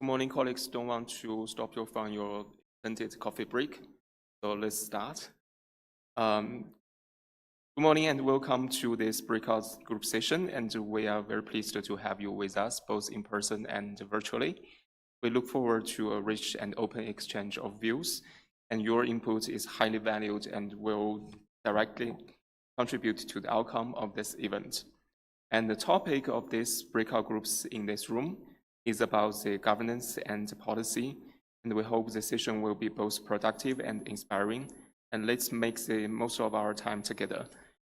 Good morning, colleagues. Don't want to stop you from your intended coffee break, so let's start. Good morning and welcome to this breakout group session, and we are very pleased to have you with us, both in person and virtually. We look forward to a rich and open exchange of views, and your input is highly valued and will directly contribute to the outcome of this event. And the topic of these breakout groups in this room is about the governance and policy, and we hope the session will be both productive and inspiring, and let's make the most of our time together.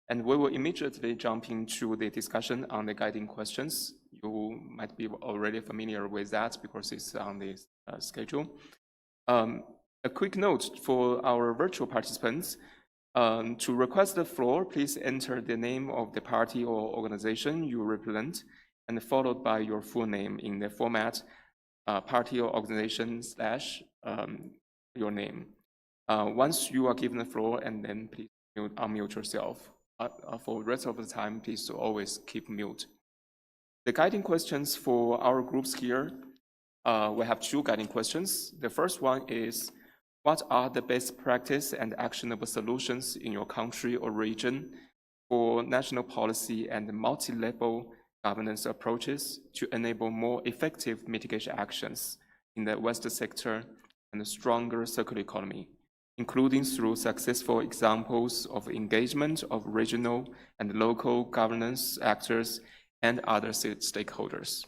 And we will immediately jump into the discussion on the guiding questions. You might be already familiar with that because it's on the schedule. A quick note for our virtual participants. To request the floor, please enter the name of the party or organization you represent, and followed by your full name in the format party or organization / your name. Once you are given the floor, and then please unmute yourself. For the rest of the time, please always keep mute. The guiding questions for our groups here, we have two guiding questions. The first one is, what are the best practice and actionable solutions in your country or region for national policy and multi-level governance approaches to enable more effective mitigation actions in the West sector and a stronger circular economy, including through successful examples of engagement of regional and local governance actors and other stakeholders.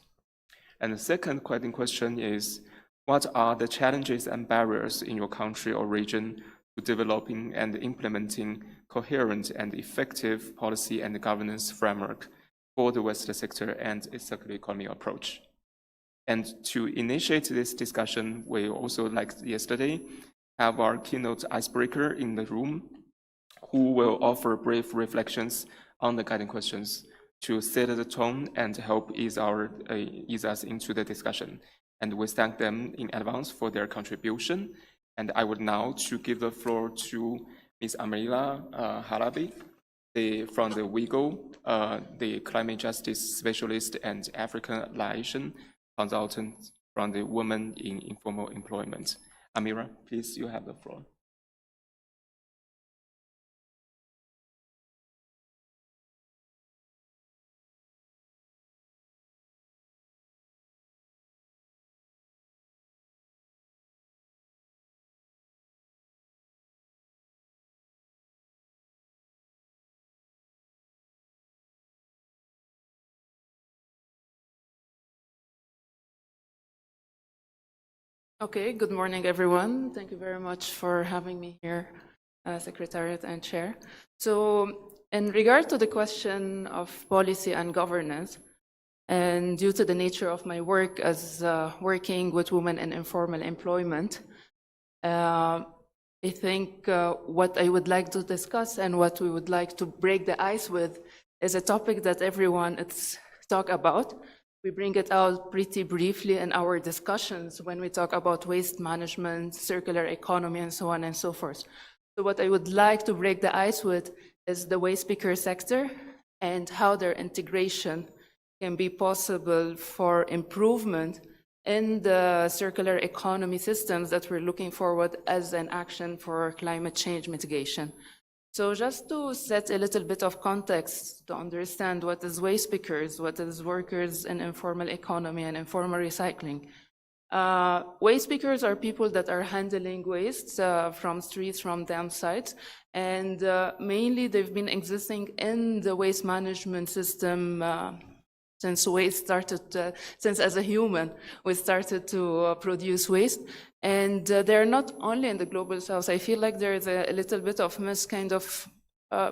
And the second question is, what are the challenges and barriers in your country or region to developing and implementing coherent and effective policy and governance framework for the West sector and its circular economy approach? And to initiate this discussion, we also, like yesterday, have our keynote icebreaker in the room who will offer brief reflections on the guiding questions to set the tone and help ease us into the discussion. And we thank them in advance for their contribution. And I would now to give the floor to Ms. Amira Halabi, from the WIGO, the climate justice specialist and African alliation consultant from the Women in Informal Employment. Amira, please, you have the floor. Okay, good morning, everyone. Thank you very much for having me here, Secretariat and Chair. So in regard to the question of policy and governance, and due to the nature of my work as working with women in informal employment, I think what I would like to discuss and what we would like to break the ice with is a topic that everyone talks about. We bring it out pretty briefly in our discussions when we talk about waste management, circular economy, and so on and so forth. So what I would like to break the ice with is the waste picker sector and how their integration can be possible for improvement in the circular economy systems that we're looking forward as an action for climate change mitigation. So just to set a little bit of context to understand what is waste pickers, what is workers in informal economy and informal recycling. Waste pickers are people that are handling waste from streets, from dam sites, and mainly they've been existing in the waste management system since waste started, since as a human, we started to produce waste. And they're not only in the global south. I feel like there is a little bit of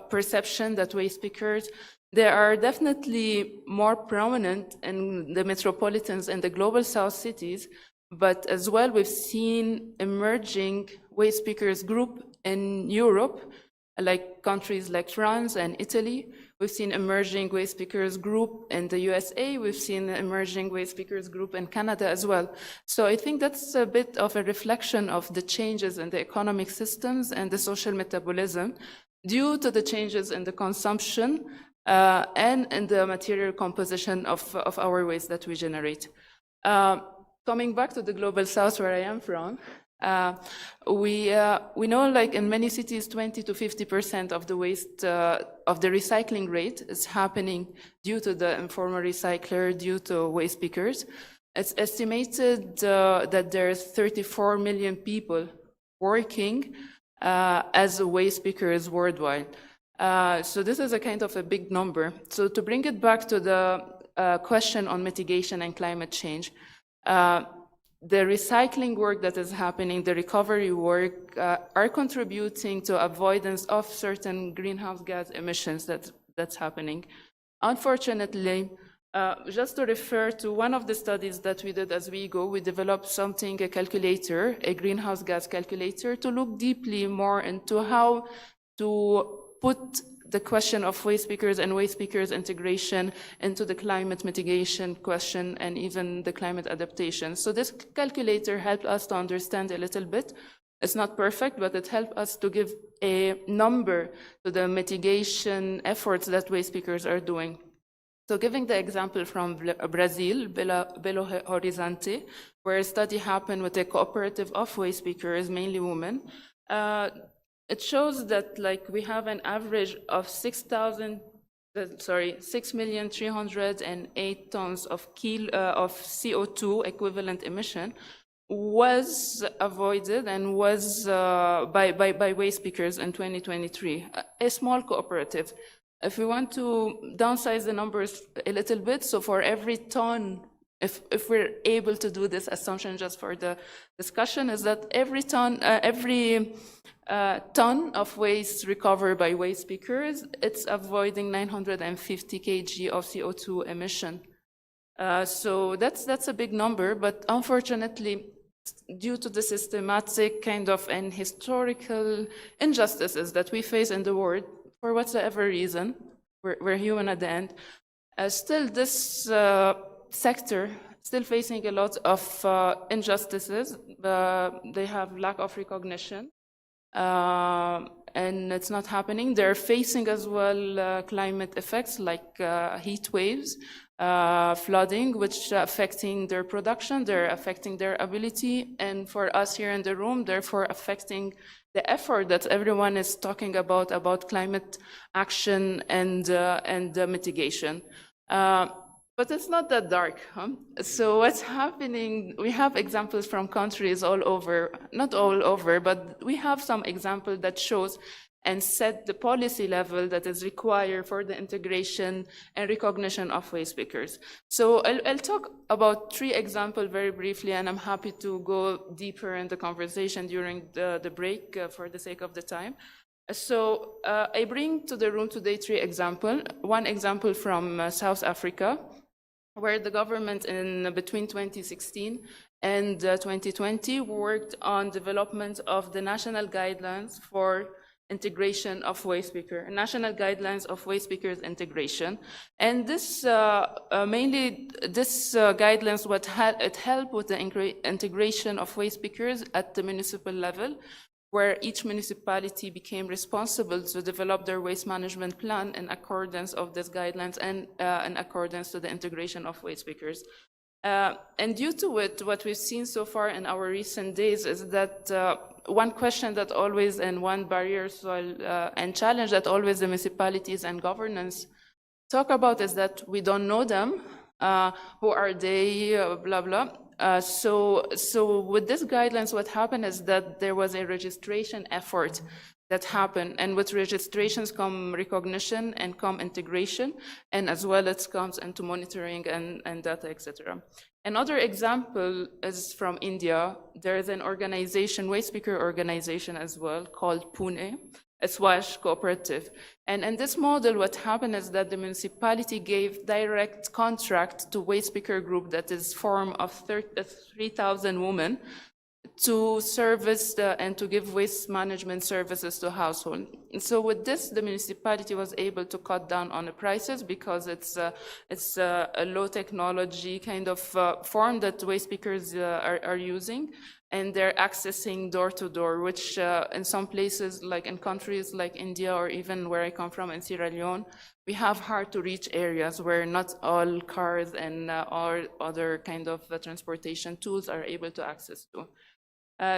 perception that waste pickers, they are definitely more prominent in the metropolitans and the global south cities, but as well we've seen emerging waste pickers group in Europe, like countries like France and Italy. We've seen emerging waste pickers group in the USA. We've seen emerging waste pickers group in Canada as well. So I think that's a bit of a reflection of the changes in the economic systems and the social metabolism due to the changes in the consumption and in the material composition of our waste that we generate. coming back to the global south where I am from, we know like in many cities 20 to 50% of the waste of the recycling rate is happening due to the informal recycler, due to waste pickers. It's estimated that there's 34 million people working as waste pickers worldwide. So this is a kind of a big number. So to bring it back to the question on mitigation and climate change, the recycling work that is happening, the recovery work, are contributing to avoidance of certain greenhouse gas emissions that's happening. Unfortunately, just to refer to one of the studies that we did as we go, we developed something, a calculator, a greenhouse gas calculator, to look deeply more into how to put the question of waste pickers and waste pickers integration into the climate mitigation question and even the climate adaptation. So this calculator helped us to understand a little bit. It's not perfect, but it helped us to give a number to the mitigation efforts that waste pickers are doing. So giving the example from Brazil, Belo Horizonte, where a study happened with a cooperative of waste pickers, mainly women, it shows that like we have an average of 6,308 tons of CO2 equivalent emission was avoided and was by waste pickers in 2023, a small cooperative. If we want to downsize the numbers a little bit, so for every ton, if we're able to do this assumption just for the discussion, is that every ton of waste recovered by waste pickers, it's avoiding 950 kg of CO2 emission. So that's a big number, but unfortunately, due to the systematic kind of and historical injustices that we face in the world, for whatsoever reason, we're human at the end, still this sector still facing a lot of injustices. They have lack of recognition, and it's not happening. They're facing as well climate effects like heat waves, flooding, which are affecting their production, they're affecting their ability, and for us here in the room, therefore affecting the effort that everyone is talking about climate action and mitigation. But it's not that dark. So what's happening, we have examples from countries all over, not all over, but we have some example that shows and set the policy level that is required for the integration and recognition of waste pickers. So I'll talk about 3 examples very briefly, and I'm happy to go deeper in the conversation during the break for the sake of the time. So I bring to the room today 3 examples. One example from South Africa, where the government between 2016 and 2020 worked on development of the national guidelines for integration of waste picker, national guidelines of waste pickers integration. And this mainly, this guidelines, it helped with the integration of waste pickers at the municipal level, where each municipality became responsible to develop their waste management plan in accordance of these guidelines and in accordance to the integration of waste pickers. And due to it, what we've seen so far in our recent days is that one question that always, and one barrier and challenge that always the municipalities and governance talk about is that we don't know them, who are they, blah, blah. So with these guidelines, what happened is that there was a registration effort that happened, and with registrations come recognition and come integration, and as well it comes into monitoring and data, etc. Another example is from India. There is an organization, waste picker organization as well, called Pune, a Swash cooperative. And in this model, what happened is that the municipality gave direct contract to waste picker group that is formed of 3,000 women to service and to give waste management services to household. And so with this, the municipality was able to cut down on the prices because it's a low technology kind of form that waste pickers are using. and they're accessing door to door, which in some places, like in countries like India or even where I come from in Sierra Leone, we have hard to reach areas where not all cars and all other kind of transportation tools are able to access to.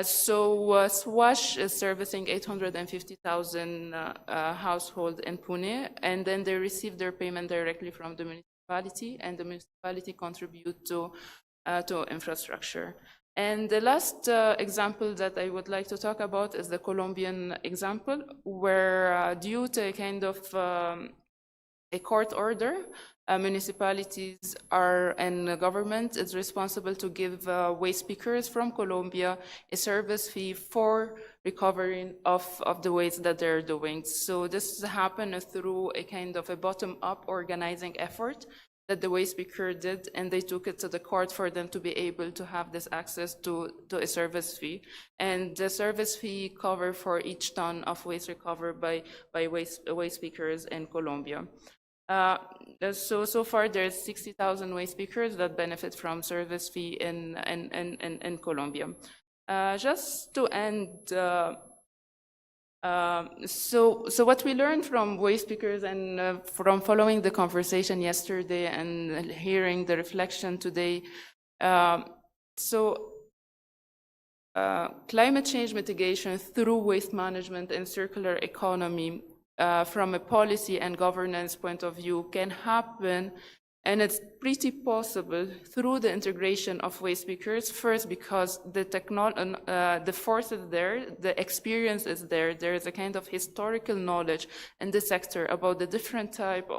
Swash is servicing 850,000 households in Pune, and then they receive their payment directly from the municipality, and the municipality contribute to infrastructure. And the last example that I would like to talk about is the Colombian example, where due to a kind of a court order, municipalities and the government is responsible to give waste pickers from Colombia a service fee for recovering of the waste that they're doing. So this happened through a kind of a bottom-up organizing effort that the waste picker did, and they took it to the court for them to be able to have this access to a service fee. And the service fee cover for each ton of waste recovered by waste pickers in Colombia. So far there's 60,000 waste pickers that benefit from service fee in Colombia. Just to end, so what we learned from waste pickers and from following the conversation yesterday and hearing the reflection today, climate change mitigation through waste management and circular economy from a policy and governance point of view can happen, and it's pretty possible through the integration of waste pickers. First, because the force is there, the experience is there. There is a kind of historical knowledge in the sector about the different type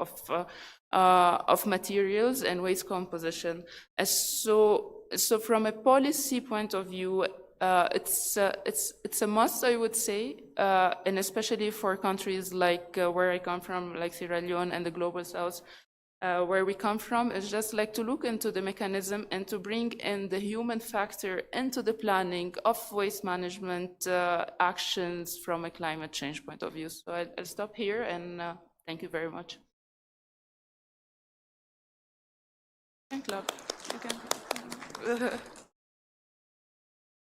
of materials and waste composition. So from a policy point of view, it's a must, I would say, and especially for countries like where I come from, like Sierra Leone and the Global South, where we come from, is just like to look into the mechanism and to bring in the human factor into the planning of waste management actions from a climate change point of view. So I'll stop here, and thank you very much. Thank you.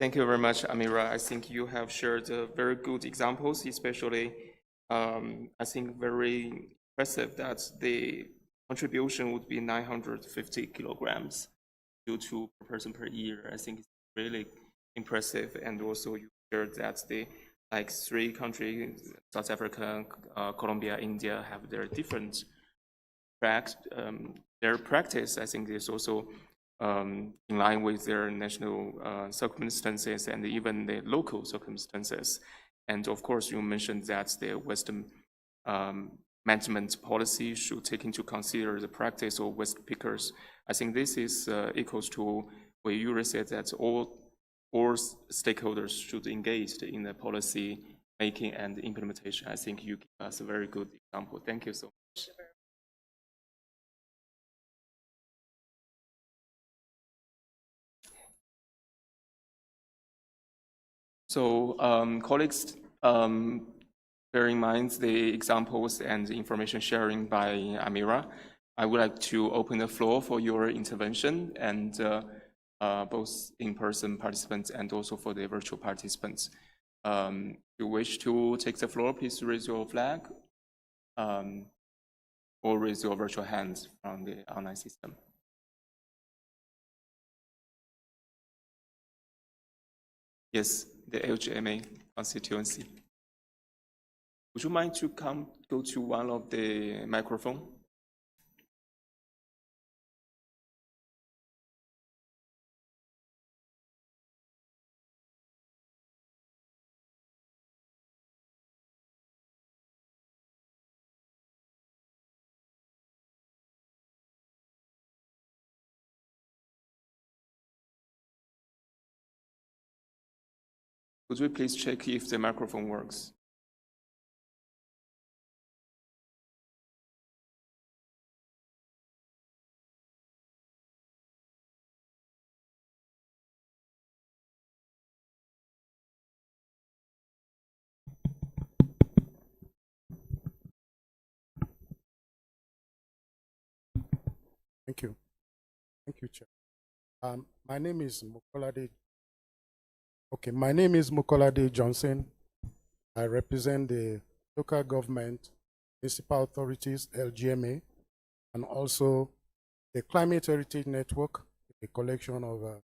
Thank you very much, Amira. I think you have shared very good examples, especially I think very impressive that the contribution would be 950 kilograms CO2 per person per year. I think it's really impressive. And also you shared that the like 3 countries, South Africa, Colombia, India, have their different their practice. I think is also in line with their national circumstances and even the local circumstances. And of course, you mentioned that the Western management policy should take into consider the practice of waste pickers. I think this is equals to where you said that all stakeholders should engage in the policy making and implementation. I think you give us a very good example. Thank you so much. So colleagues, bear in mind the examples and the information sharing by Amira. I would like to open the floor for your intervention, and both in-person participants and also for the virtual participants. If you wish to take the floor, please raise your flag or raise your virtual hand from the online system. Yes, the LGMA constituency. Would you mind to go to one of the microphone? Could we please check if the microphone works? Thank you. Thank you, Chair. My name is Mokolade Okay, my name is Mukolade Johnson. I represent the local government, municipal authorities, LGMA, and also the Climate Heritage Network, a collection of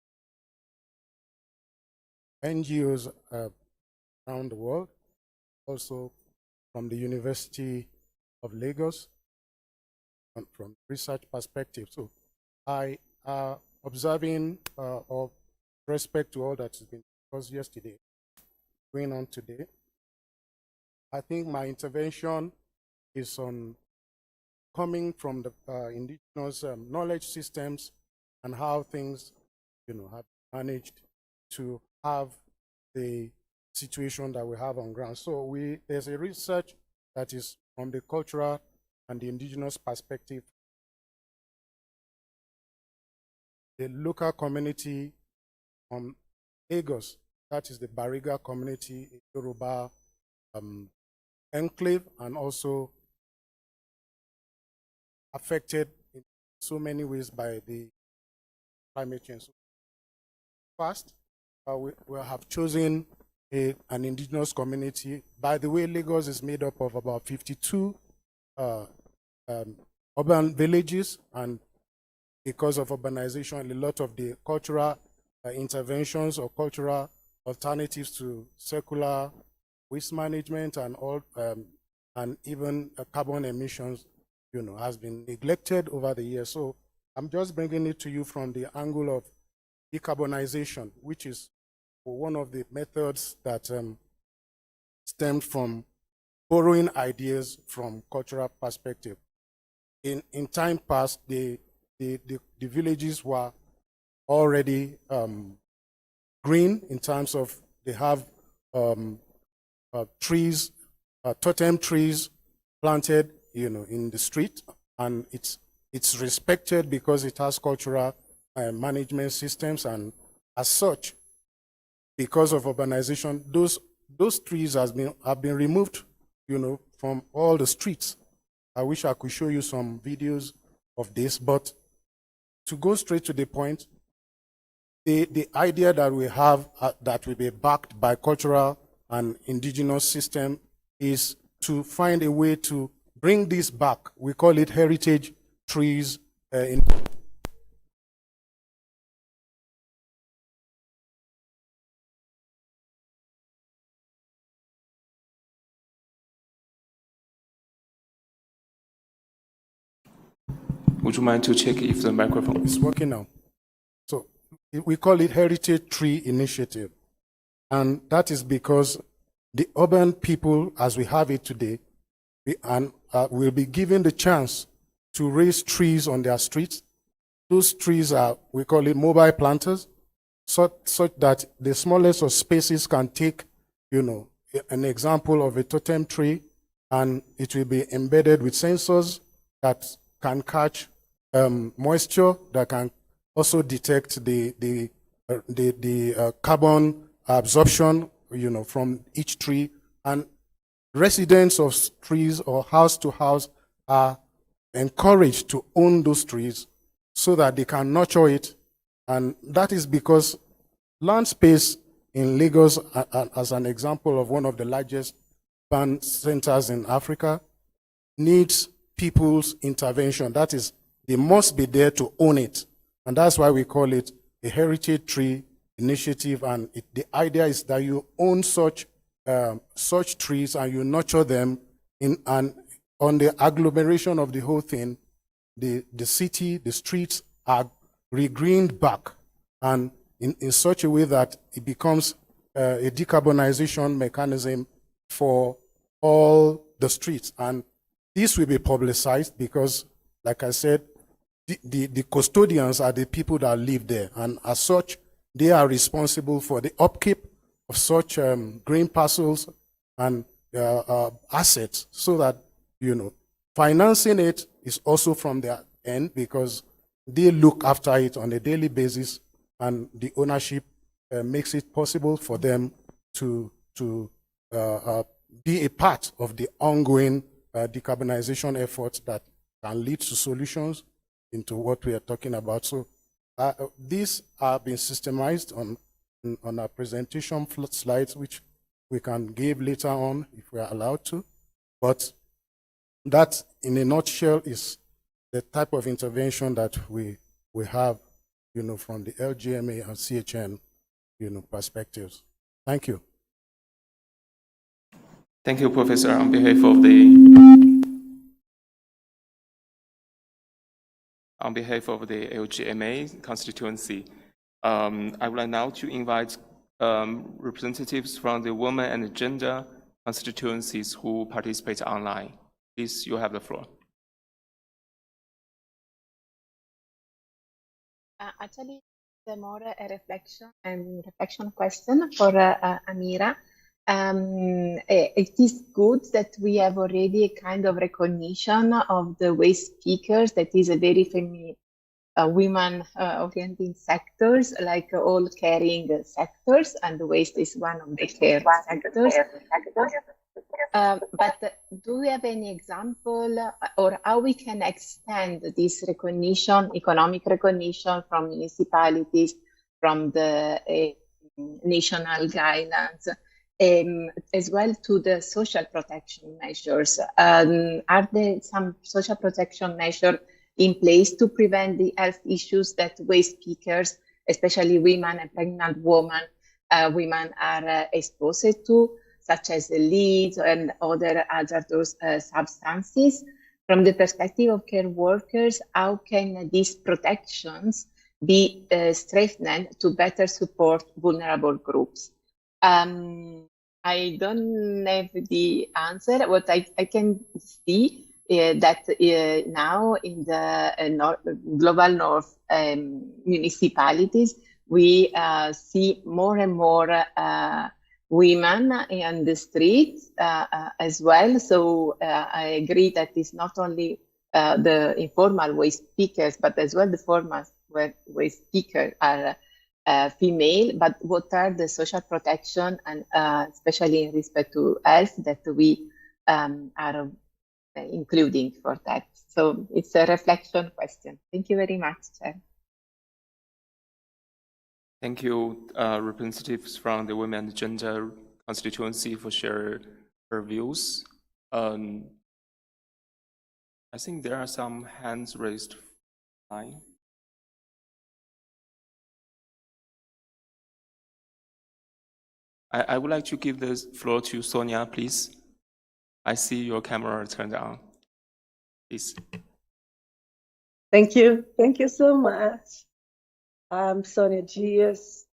NGOs around the world, also from the University of Lagos, and from research perspective. So I observing or respect to all that has been discussed yesterday, going on today. I think my intervention is on coming from the indigenous knowledge systems and how things, have managed to have the situation that we have on ground. So there's a research that is from the cultural and the indigenous perspective. The local community from Lagos, that is the Bariga community, Yoruba enclave, and also affected in so many ways by the climate change. So first, we have chosen an indigenous community. By the way, Lagos is made up of about 52 urban villages, and because of urbanization, a lot of the cultural interventions or cultural alternatives to circular waste management and all, and even carbon emissions, has been neglected over the years. So I'm just bringing it to you from the angle of decarbonization, which is one of the methods that stemmed from borrowing ideas from cultural perspective. In time past, the villages were already green in terms of they have trees, totem trees planted, in the street, and it's respected because it has cultural management systems, and as such, because of urbanization, those trees have been removed, from all the streets. I wish I could show you some videos of this, but to go straight to the point, the idea that we have that will be backed by cultural and indigenous system is to find a way to bring this back. We call it heritage trees. Would you mind to check if the microphone It's working now. So we call it Heritage Tree Initiative. And that is because the urban people, as we have it today, will be given the chance to raise trees on their streets. Those trees are, we call it mobile planters, such that the smallest of spaces can take, an example of a totem tree, and it will be embedded with sensors that can catch moisture, that can also detect the carbon absorption, from each tree. And residents of trees or house to house are encouraged to own those trees so that they can nurture it. And that is because land space in Lagos, as an example of one of the largest urban centers in Africa, needs people's intervention. That is, they must be there to own it. And that's why we call it a heritage tree initiative. And the idea is that you own such trees and you nurture them and on the agglomeration of the whole thing, the city, the streets are regreened back, and in such a way that it becomes a decarbonization mechanism for all the streets. And this will be publicized because, like I said, the custodians are the people that live there, and as such, they are responsible for the upkeep of such green parcels and assets, so that, financing it is also from their end because they look after it on a daily basis, and the ownership makes it possible for them to be a part of the ongoing decarbonization efforts that can lead to solutions into what we are talking about. So these have been systemized on on our presentation slides, which we can give later on if we are allowed to. But that, in a nutshell, is the type of intervention that we have, from the LGMA and CHN, perspectives. Thank you. Thank you, Professor. On behalf of the LGMA constituency, I would like now to invite representatives from the women and gender constituencies who participate online. Please, you have the floor. Actually, it's more a reflection question for Amira. It is good that we have already a kind of recognition of the waste speakers that is a very women-oriented sectors, like all caring sectors, and waste is one of the care sectors. But do we have any example or how we can extend this recognition, economic recognition from municipalities, from the national guidelines, as well to the social protection measures? Are there some social protection measures in place to prevent the health issues that waste speakers, especially women and pregnant women are exposed to, such as the leads and other hazardous substances? From the perspective of care workers, how can these protections be strengthened to better support vulnerable groups? I don't have the answer. What I can see that now in the global north municipalities, we see more and more women in the streets as well. So I agree that it's not only the informal waste speakers, but as well the formal waste speakers are female. But what are the social protection and especially in respect to health that we are including for that? So it's a reflection question. Thank you very much, Chair. Thank you, representatives from the women and gender constituency, for sharing her views. I think there are some hands raised. I would like to give the floor to Sonia, please. I see your camera turned on. Please. Thank you. Thank you so much. I'm Sonia Diaz.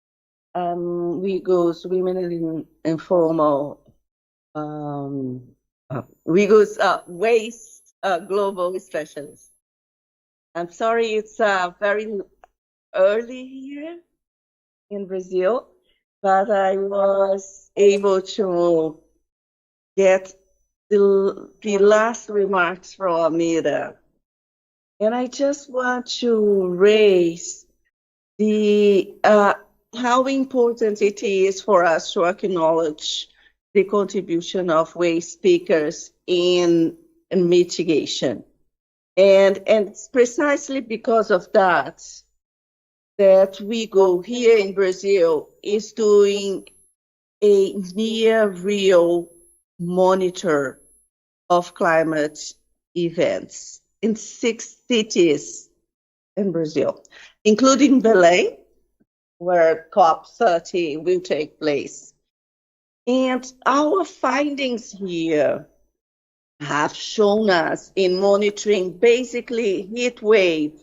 WIGO's Women in Informal WIGO's Waste Global Specialist. I'm sorry it's very early here in Brazil, but I was able to get the last remarks from Amira. And I just want to raise the how important it is for us to acknowledge the contribution of waste speakers in mitigation. And it's precisely because of that WIGO here in Brazil is doing a near real monitor of climate events in 6 cities in Brazil, including Belém, where COP30 will take place. And our findings here have shown us in monitoring basically heat waves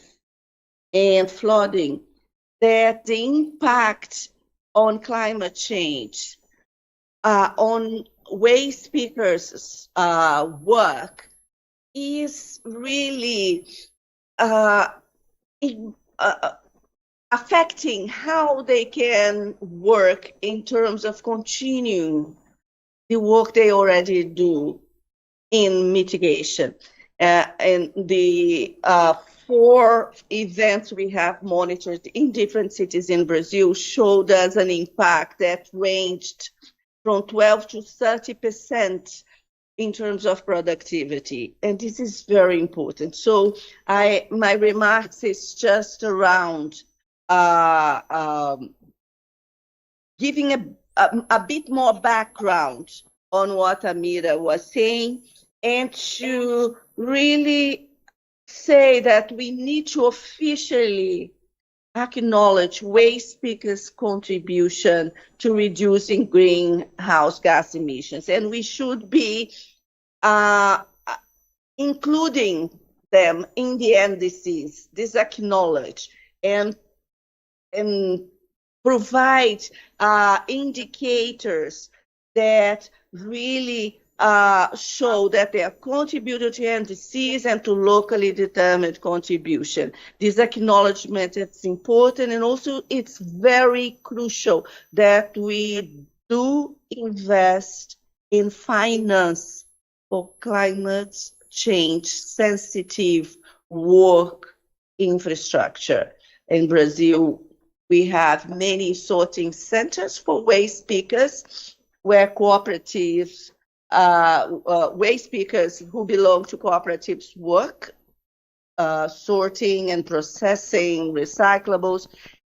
and flooding that the impact on climate change, on waste speakers' work is really affecting how they can work in terms of continuing the work they already do in mitigation. And the 4 events we have monitored in different cities in Brazil showed us an impact that ranged from 12 to 30% in terms of productivity. And this is very important. So my remarks is just around giving a bit more background on what Amira was saying, and to really say that we need to officially acknowledge waste speakers' contribution to reducing greenhouse gas emissions. And we should be including them in the NDCs, this acknowledge, and provide indicators that really show that they are contributed to NDCs and to locally determined contribution. This acknowledgement is important, and also it's very crucial that we do invest in finance for climate change sensitive work infrastructure. In Brazil, we have many sorting centers for waste pickers, where cooperatives, waste pickers who belong to cooperatives work, sorting and processing recyclables.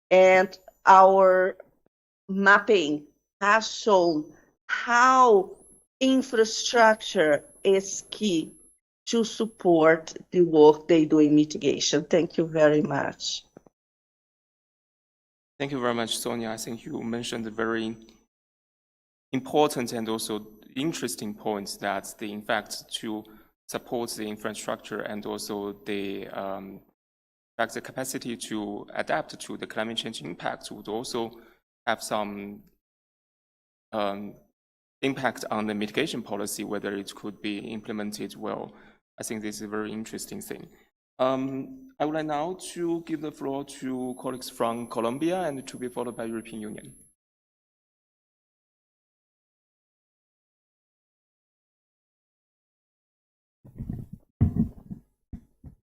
And our mapping has shown how infrastructure is key to support the work they do in mitigation. Thank you very much. Thank you very much, Sonia. I think you mentioned a very important and also interesting points that in fact, to support the infrastructure and also the capacity to adapt to the climate change impacts would also have some impact on the mitigation policy, whether it could be implemented well. I think this is a very interesting thing. I would like now to give the floor to colleagues from Colombia and to be followed by European Union.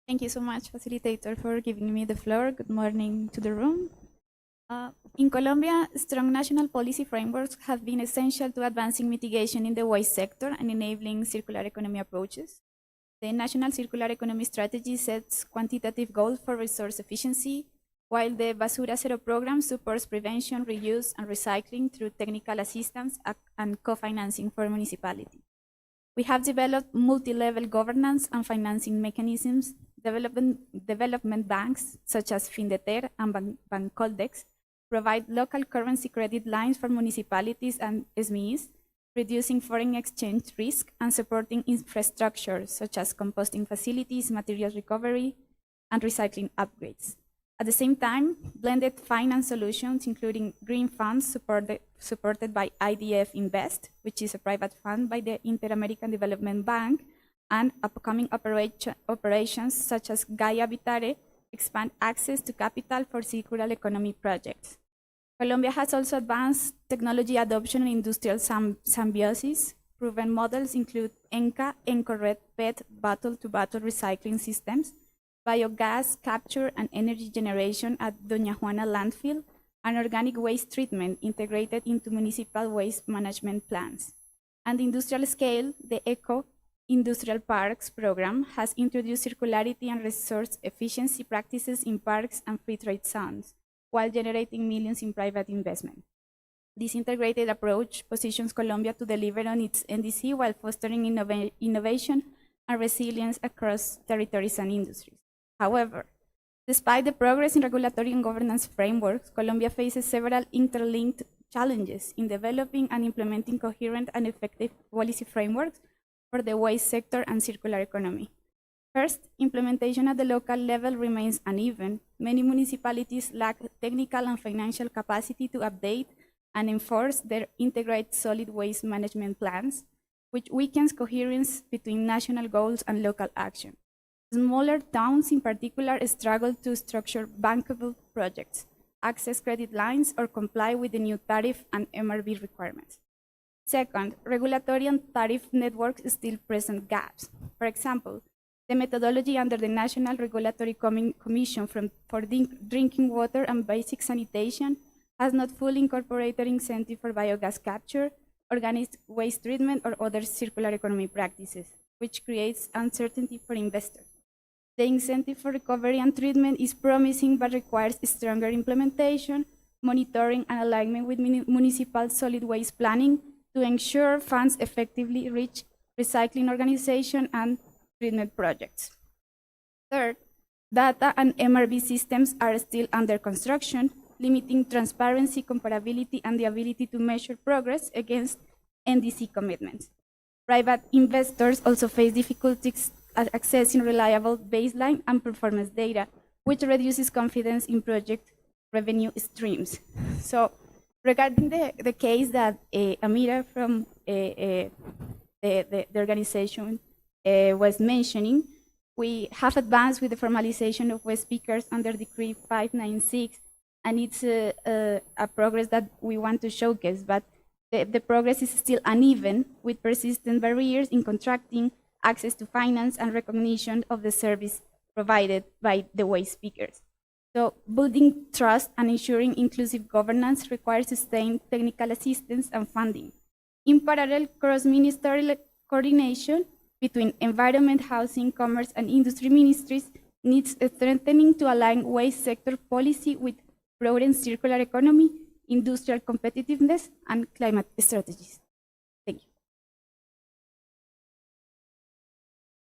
Thank you so much, facilitator, for giving me the floor. Good morning to the room. In Colombia, strong national policy frameworks have been essential to advancing mitigation in the waste sector and enabling circular economy approaches. The National Circular Economy Strategy sets quantitative goals for resource efficiency, while the Basura Zero program supports prevention, reuse, and recycling through technical assistance and co-financing for municipalities. We have developed multi-level governance and financing mechanisms, development banks such as Findeter and Bancoldex provide local currency credit lines for municipalities and SMEs, reducing foreign exchange risk and supporting infrastructure such as composting facilities, materials recovery, and recycling upgrades. At the same time, blended finance solutions, including green funds supported by IDF Invest, which is a private fund by the Inter-American Development Bank, and upcoming operations such as Gaia Vitare, expand access to capital for circular economy projects. Colombia has also advanced technology adoption and industrial symbiosis. Proven models include ENCA, ENCORED PET bottle-to-bottle recycling systems, biogas capture and energy generation at Doña Juana landfill, and organic waste treatment integrated into municipal waste management plans. And industrial scale, the ECO Industrial Parks program has introduced circularity and resource efficiency practices in parks and free trade zones, while generating millions in private investment. This integrated approach positions Colombia to deliver on its NDC while fostering innovation and resilience across territories and industries. However, despite the progress in regulatory and governance frameworks, Colombia faces several interlinked challenges in developing and implementing coherent and effective policy frameworks for the waste sector and circular economy. First, implementation at the local level remains uneven. Many municipalities lack technical and financial capacity to update and enforce their integrated solid waste management plans, which weakens coherence between national goals and local action. Smaller towns in particular struggle to structure bankable projects, access credit lines, or comply with the new tariff and MRV requirements. Second, regulatory and tariff networks still present gaps. For example, the methodology under the National Regulatory Commission for Drinking Water and Basic Sanitation has not fully incorporated incentive for biogas capture, organic waste treatment, or other circular economy practices, which creates uncertainty for investors. The incentive for recovery and treatment is promising but requires stronger implementation, monitoring and alignment with municipal solid waste planning to ensure funds effectively reach recycling organization and treatment projects. Third, data and MRV systems are still under construction, limiting transparency, comparability, and the ability to measure progress against NDC commitments. Private investors also face difficulties accessing reliable baseline and performance data, which reduces confidence in project revenue streams. So regarding the case that Amira from the organization was mentioning, we have advanced with the formalization of West speakers under Decree 596, and it's a progress that we want to showcase, but the progress is still uneven, with persistent barriers in contracting, access to finance, and recognition of the service provided by the West speakers. So building trust and ensuring inclusive governance requires sustained technical assistance and funding. In parallel, cross-ministerial coordination between environment, housing, commerce, and industry ministries needs strengthening to align waste sector policy with broadened circular economy, industrial competitiveness, and climate strategies. Thank you.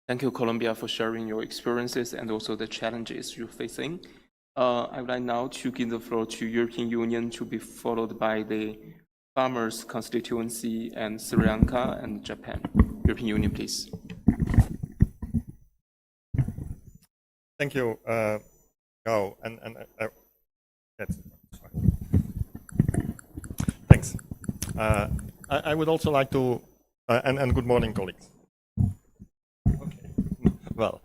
Thank you, Colombia, for sharing your experiences and also the challenges you're facing. I would like now to give the floor to European Union, to be followed by the Farmers Constituency and Sri Lanka and Japan. European Union, please. Thank you, Gao, that's fine. Thanks. I would also like to, and good morning, colleagues. Okay. Well,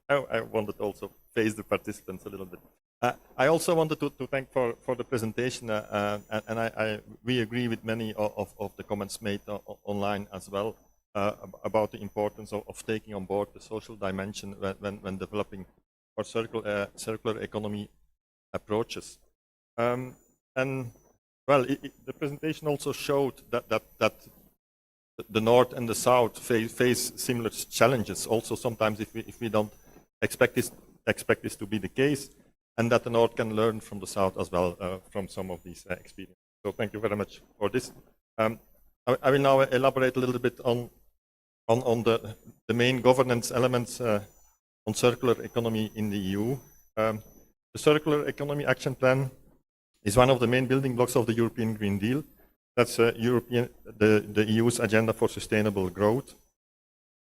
I wanted to also face the participants a little bit. I also wanted to thank for the presentation, and we agree with many of the comments made online as well about the importance of taking on board the social dimension when developing our circular economy approaches. And well, the presentation also showed that the North and the South face similar challenges. Also, sometimes if we don't expect this to be the case, and that the North can learn from the South as well from some of these experiences. So thank you very much for this. I will now elaborate a little bit on the main governance elements on circular economy in the EU. The Circular Economy Action Plan is one of the main building blocks of the European Green Deal. That's the EU's agenda for sustainable growth.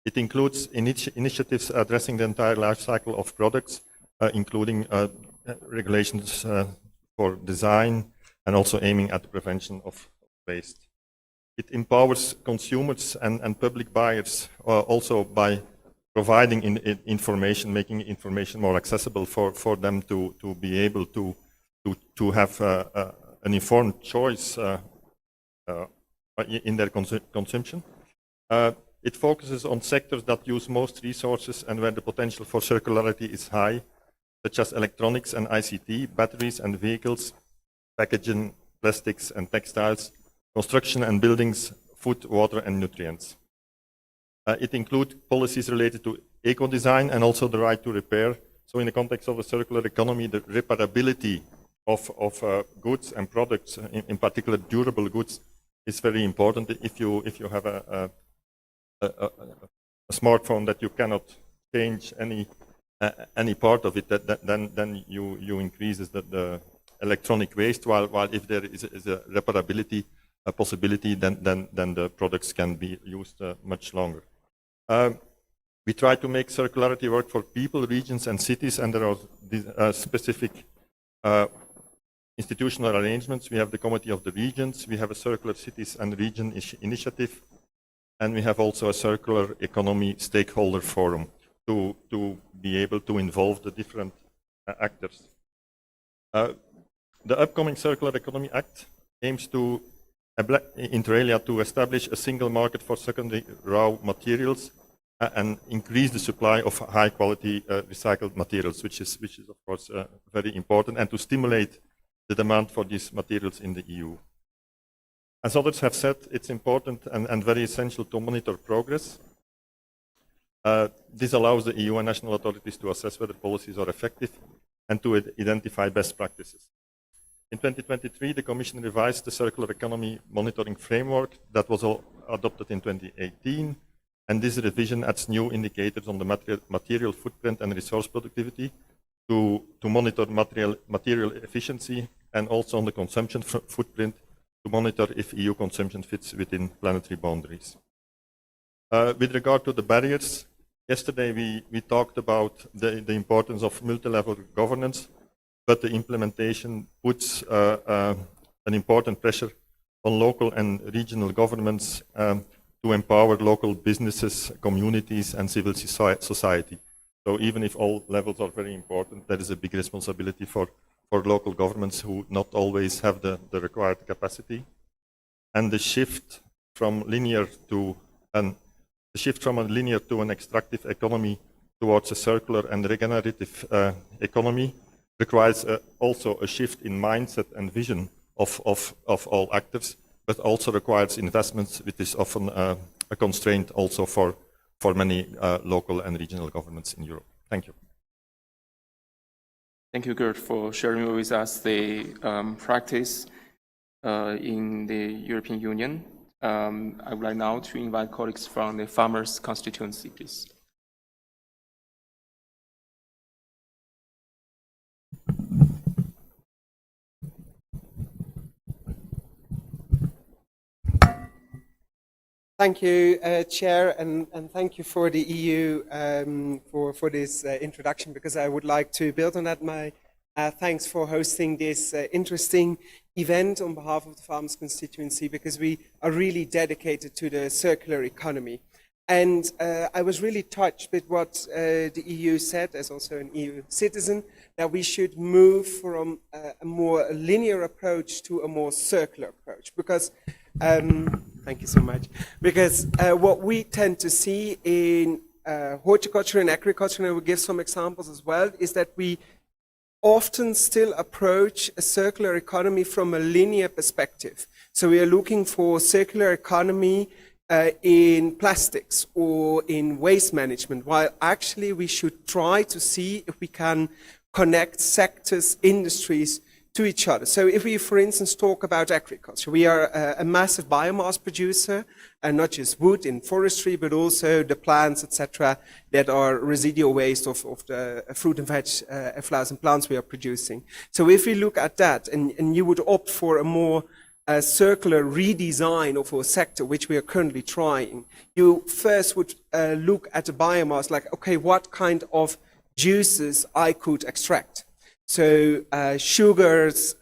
It includes initiatives addressing the entire life cycle of products, including regulations for design and also aiming at the prevention of waste. It empowers consumers and public buyers also by providing information, making information more accessible for them to be able to have an informed choice in their consumption. It focuses on sectors that use most resources and where the potential for circularity is high, such as electronics and ICT, batteries and vehicles, packaging, plastics and textiles, construction and buildings, food, water and nutrients. It includes policies related to eco-design and also the right to repair. So in the context of a circular economy, the reparability of goods and products, in particular durable goods, is very important. If you have a smartphone that you cannot change any part of it, then you increases the electronic waste. While if there is a reparability possibility, then the products can be used much longer. We try to make circularity work for people, regions, and cities, and there are specific institutional arrangements. We have the Committee of the Regions, we have a Circular Cities and Region Initiative, and we have also a Circular Economy Stakeholder Forum to be able to involve the different actors. The upcoming Circular Economy Act aims to, inter alia, to establish a single market for secondary raw materials and increase the supply of high quality recycled materials, which is of course very important, and to stimulate the demand for these materials in the EU. As others have said, it's important and very essential to monitor progress. This allows the EU and national authorities to assess whether policies are effective and to identify best practices. In 2023, the Commission revised the Circular Economy Monitoring Framework that was adopted in 2018. And this revision adds new indicators on the material footprint and resource productivity to monitor material efficiency, and also on the consumption footprint to monitor if EU consumption fits within planetary boundaries. With regard to the barriers, yesterday we talked about the importance of multi-level governance, but the implementation puts an important pressure on local and regional governments to empower local businesses, communities, and civil society. So even if all levels are very important, there is a big responsibility for local governments who not always have the required capacity. And the shift from a linear to an extractive economy towards a circular and regenerative economy requires also a shift in mindset and vision of all actors, but also requires investments, which is often a constraint also for many local and regional governments in Europe. Thank you. Thank you, Gert, for sharing with us the practice in the European Union. I would like now to invite colleagues from the farmers' constituency, please. Thank you, Chair, and thank you for the EU for this introduction, because I would like to build on that. My thanks for hosting this interesting event on behalf of the Farmers' Constituency, because we are really dedicated to the circular economy. And I was really touched with what the EU said, as also an EU citizen, that we should move from a more linear approach to a more circular approach, because thank you so much. Because what we tend to see in horticulture and agriculture, and I will give some examples as well, is that we often still approach a circular economy from a linear perspective. So we are looking for circular economy in plastics or in waste management, while actually we should try to see if we can connect sectors, industries, to each other. So if we, for instance, talk about agriculture, we are a massive biomass producer, and not just wood in forestry, but also the plants, etc., that are residual waste of the fruit and veg, flowers and plants we are producing. So if we look at that, and you would opt for a more circular redesign of our sector, which we are currently trying, you first would look at the biomass, like, okay, what kind of juices I could extract. So sugars,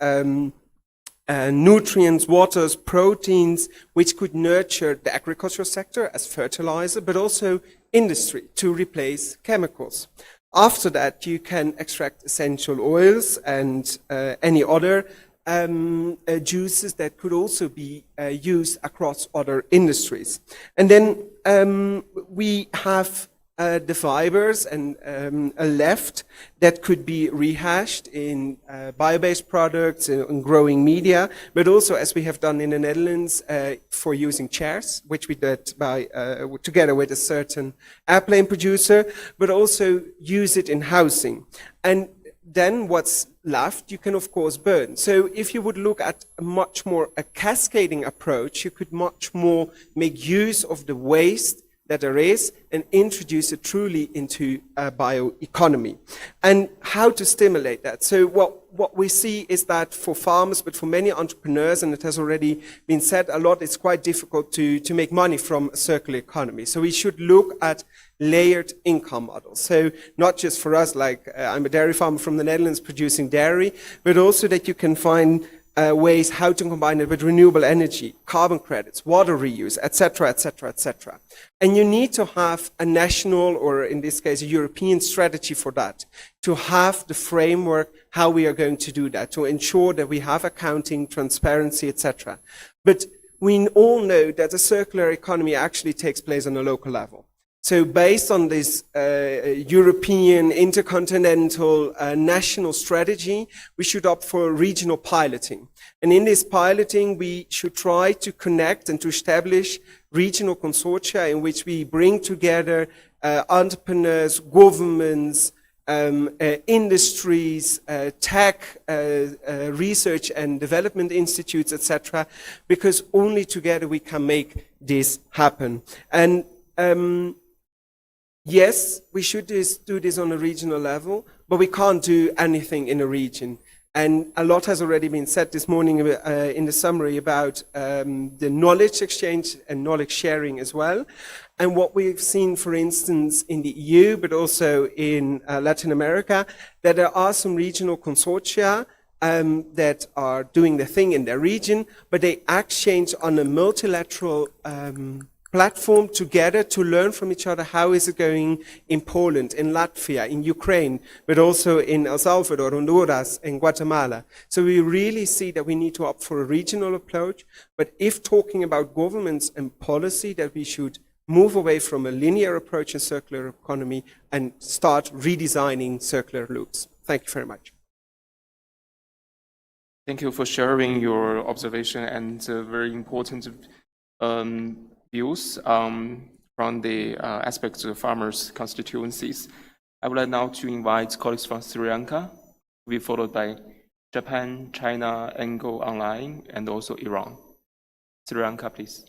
nutrients, waters, proteins, which could nurture the agricultural sector as fertilizer, but also industry to replace chemicals. After that, you can extract essential oils and any other juices that could also be used across other industries. And then we have the fibers and left that could be rehashed in bio-based products and growing media, but also, as we have done in the Netherlands, for using chairs, which we did by together with a certain airplane producer, but also use it in housing. And then what's left, you can of course burn. So if you would look at a much more a cascading approach, you could much more make use of the waste that there is and introduce it truly into a bioeconomy. And how to stimulate that? So what we see is that for farmers, but for many entrepreneurs, and it has already been said a lot, it's quite difficult to make money from a circular economy. So we should look at layered income models. So not just for us, like I'm a dairy farmer from the Netherlands producing dairy, but also that you can find ways how to combine it with renewable energy, carbon credits, water reuse, etc., etc., etc. And you need to have a national, or in this case, a European strategy for that, to have the framework how we are going to do that, to ensure that we have accounting, transparency, etc. But we all know that the circular economy actually takes place on a local level. So based on this European, intercontinental, national strategy, we should opt for regional piloting. And in this piloting, we should try to connect and to establish regional consortia in which we bring together entrepreneurs, governments, industries, tech, research and development institutes, etc., because only together we can make this happen. And yes, we should do this on a regional level, but we can't do anything in a region. And a lot has already been said this morning in the summary about the knowledge exchange and knowledge sharing as well. And what we've seen, for instance, in the EU, but also in Latin America, that there are some regional consortia that are doing their thing in their region, but they exchange on a multilateral platform together to learn from each other. How is it going in Poland, in Latvia, in Ukraine, but also in El Salvador, Honduras, and Guatemala. So we really see that we need to opt for a regional approach. But if talking about governments and policy, that we should move away from a linear approach in circular economy and start redesigning circular loops. Thank you very much. Thank you for sharing your observation and very important views from the aspects of farmers' constituencies. I would like now to invite colleagues from Sri Lanka, to be followed by Japan, China, Angola Online, and also Iran. Sri Lanka, please.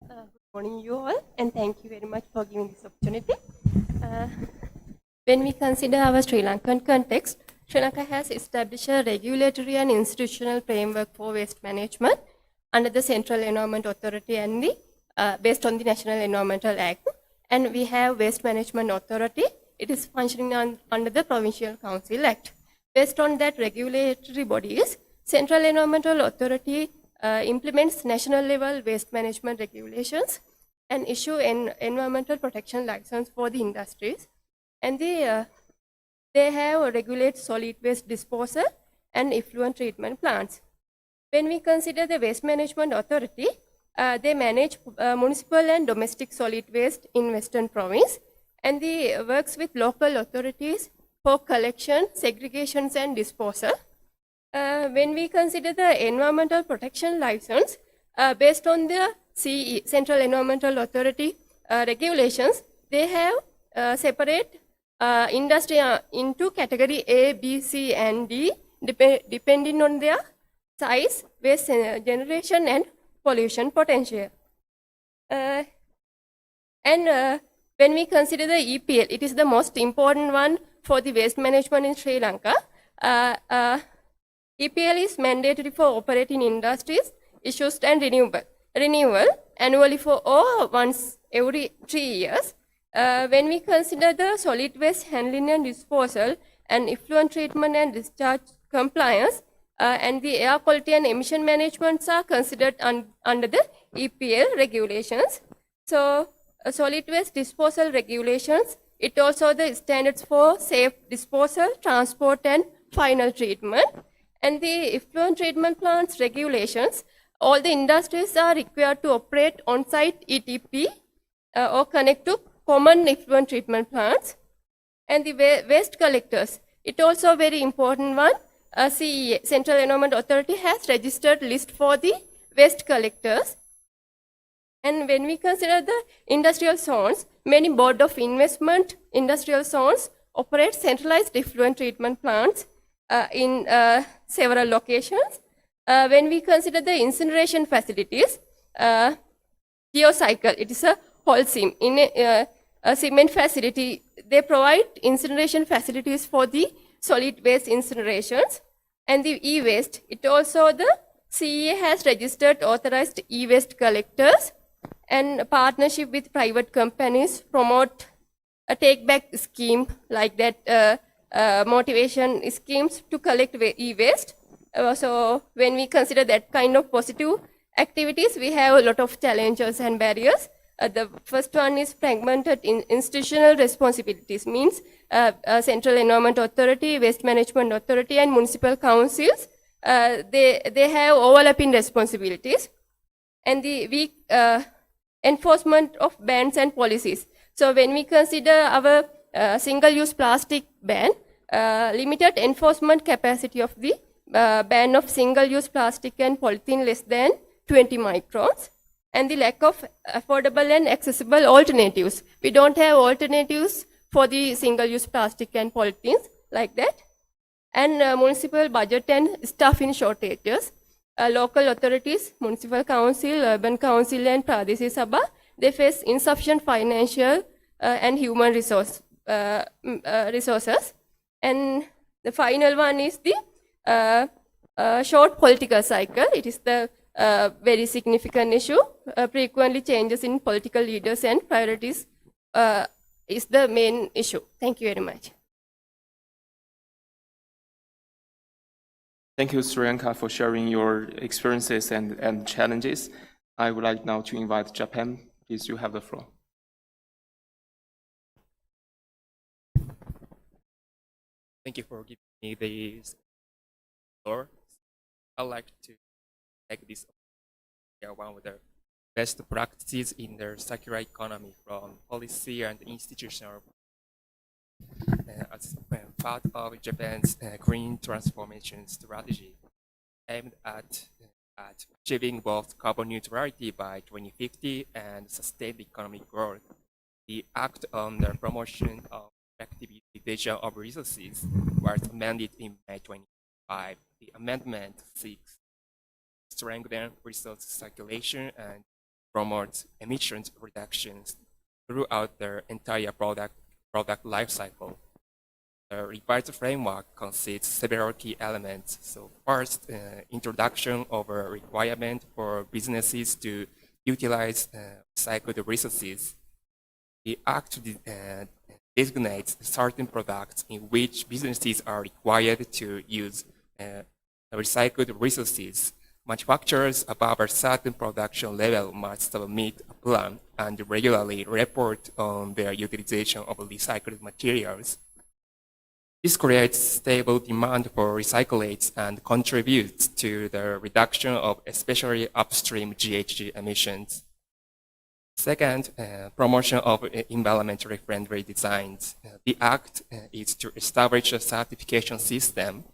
Good morning, you all, and thank you very much for giving this opportunity. When we consider our Sri Lankan context, Sri Lanka has established a regulatory and institutional framework for waste management under the Central Environment Authority and based on the National Environmental Act. And we have Waste Management Authority. It is functioning under the Provincial Council Act. Based on that regulatory bodies, Central Environmental Authority implements national level waste management regulations and issue an environmental protection license for the industries. And they have regulate solid waste disposal and effluent treatment plants. When we consider the Waste Management Authority, they manage municipal and domestic solid waste in Western Province, and they works with local authorities for collection, segregations and disposal. When we consider the environmental protection license, based on the CE, Central Environmental Authority regulations, they have separate industry into category A, B, C, and D, depending on their size, waste generation, and pollution potential. And when we consider the EPL, it is the most important one for the waste management in Sri Lanka. EPL is mandatory for operating industries, issues and renewal annually for once every 3 years. When we consider the solid waste handling and disposal and effluent treatment and discharge compliance, and the air quality and emission management are considered under the EPL regulations. So solid waste disposal regulations, it also the standards for safe disposal, transport and final treatment. And the effluent treatment plants regulations, all the industries are required to operate on-site ETP or connect to common effluent treatment plants. And the waste collectors, it also a very important one. CEA, Central Environment Authority, has registered list for the waste collectors. And when we consider the industrial zones, many board of investment industrial zones operate centralized effluent treatment plants in several locations. When we consider the incineration facilities, Geocycle, it is a Holcim in a cement facility. They provide incineration facilities for the solid waste incinerations. And the e-waste, it also the CEA has registered authorized e-waste collectors, and a partnership with private companies promote a take-back scheme like that, motivation schemes to collect e-waste. So when we consider that kind of positive activities, we have a lot of challenges and barriers. The first one is fragmented institutional responsibilities, means Central Environment Authority, Waste Management Authority, and municipal councils. They have overlapping responsibilities. And the weak enforcement of bans and policies. So when we consider our single-use plastic ban, limited enforcement capacity of the ban of single-use plastic and polythene less than 20 microns, and the lack of affordable and accessible alternatives. We don't have alternatives for the single-use plastic and polythenes like that. And municipal budget and staffing shortages. Local authorities, municipal council, urban council, and Pradeshi Sabha, they face insufficient financial and human resources. And the final one is the short political cycle. It is the very significant issue. Frequently changes in political leaders and priorities is the main issue. Thank you very much. Thank you, Sri Lanka, for sharing your experiences and challenges. I would like now to invite Japan. Please, you have the floor. Thank you for giving me this floor. I'd like to take this one of the best practices in the circular economy from policy and institutional as part of Japan's green transformation strategy aimed at achieving both carbon neutrality by 2050 and sustained economic growth. The Act on the Promotion of Effective Utilization of Resources was amended in May 2025. The amendment seeks to strengthen resource circulation and promote emissions reductions throughout the entire product life cycle. The revised framework consists several key elements. So first, introduction of a requirement for businesses to utilize recycled resources. The Act designates certain products in which businesses are required to use recycled resources. Manufacturers above a certain production level must submit a plan and regularly report on their utilization of recycled materials. This creates stable demand for recyclates and contributes to the reduction of especially upstream GHG emissions. Second, promotion of environmentally friendly designs. The Act is to establish a certification system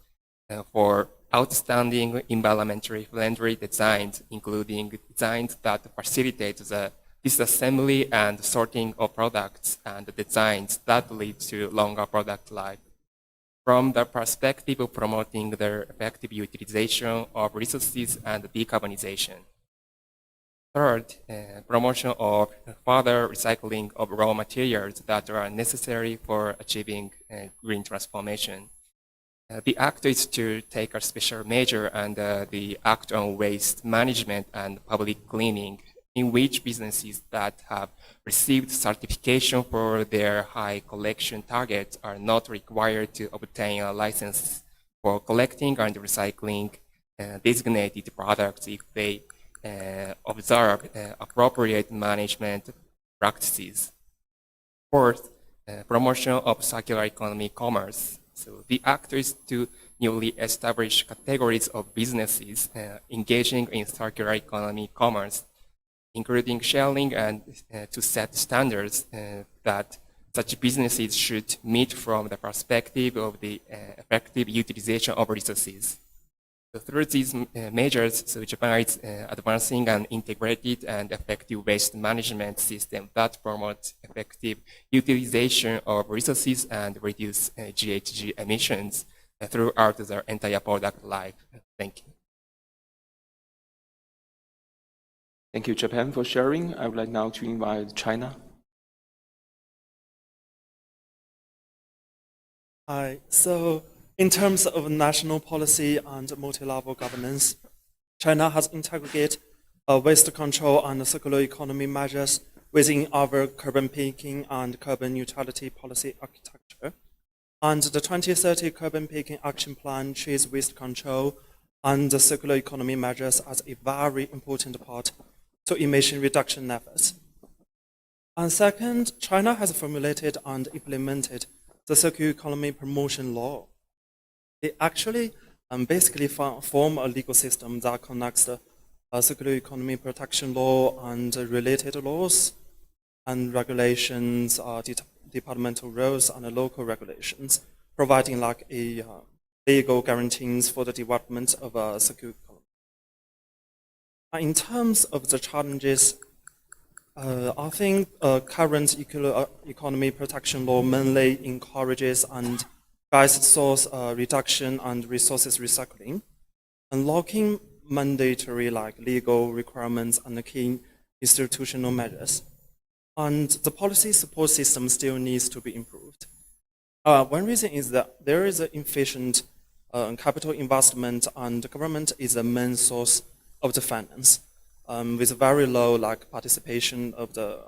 for outstanding environmentally friendly designs, including designs that facilitate the disassembly and sorting of products and designs that lead to longer product life. From the perspective of promoting the effective utilization of resources and decarbonization. Third, promotion of further recycling of raw materials that are necessary for achieving green transformation. The Act is to take a special measure under the Act on Waste Management and Public Cleaning, in which businesses that have received certification for their high collection targets are not required to obtain a license for collecting and recycling designated products if they observe appropriate management practices. Fourth, promotion of circular economy commerce. So the Act is to newly establish categories of businesses engaging in circular economy commerce, including sharing and to set standards that such businesses should meet from the perspective of the effective utilization of resources. So through these measures, so Japan is advancing an integrated and effective waste management system that promotes effective utilization of resources and reduce GHG emissions throughout the entire product life. Thank you. Thank you, Japan, for sharing. I would like now to invite China. Hi. So in terms of national policy and multi-level governance, China has integrated waste control and circular economy measures within our carbon peaking and carbon neutrality policy architecture. And the 2030 Carbon Peaking Action Plan treats waste control and the circular economy measures as a very important part to emission reduction efforts. And second, China has formulated and implemented the circular economy promotion law. They actually basically form a legal system that connects the circular economy protection law and related laws and regulations, departmental rules and local regulations, providing like a legal guarantees for the development of a circular economy. In terms of the challenges, I think current economy protection law mainly encourages and guides source reduction and resources recycling, unlocking mandatory legal requirements and key institutional measures. And the policy support system still needs to be improved. One reason is that there is an efficient capital investment, and the government is the main source of the finance, with very low participation of the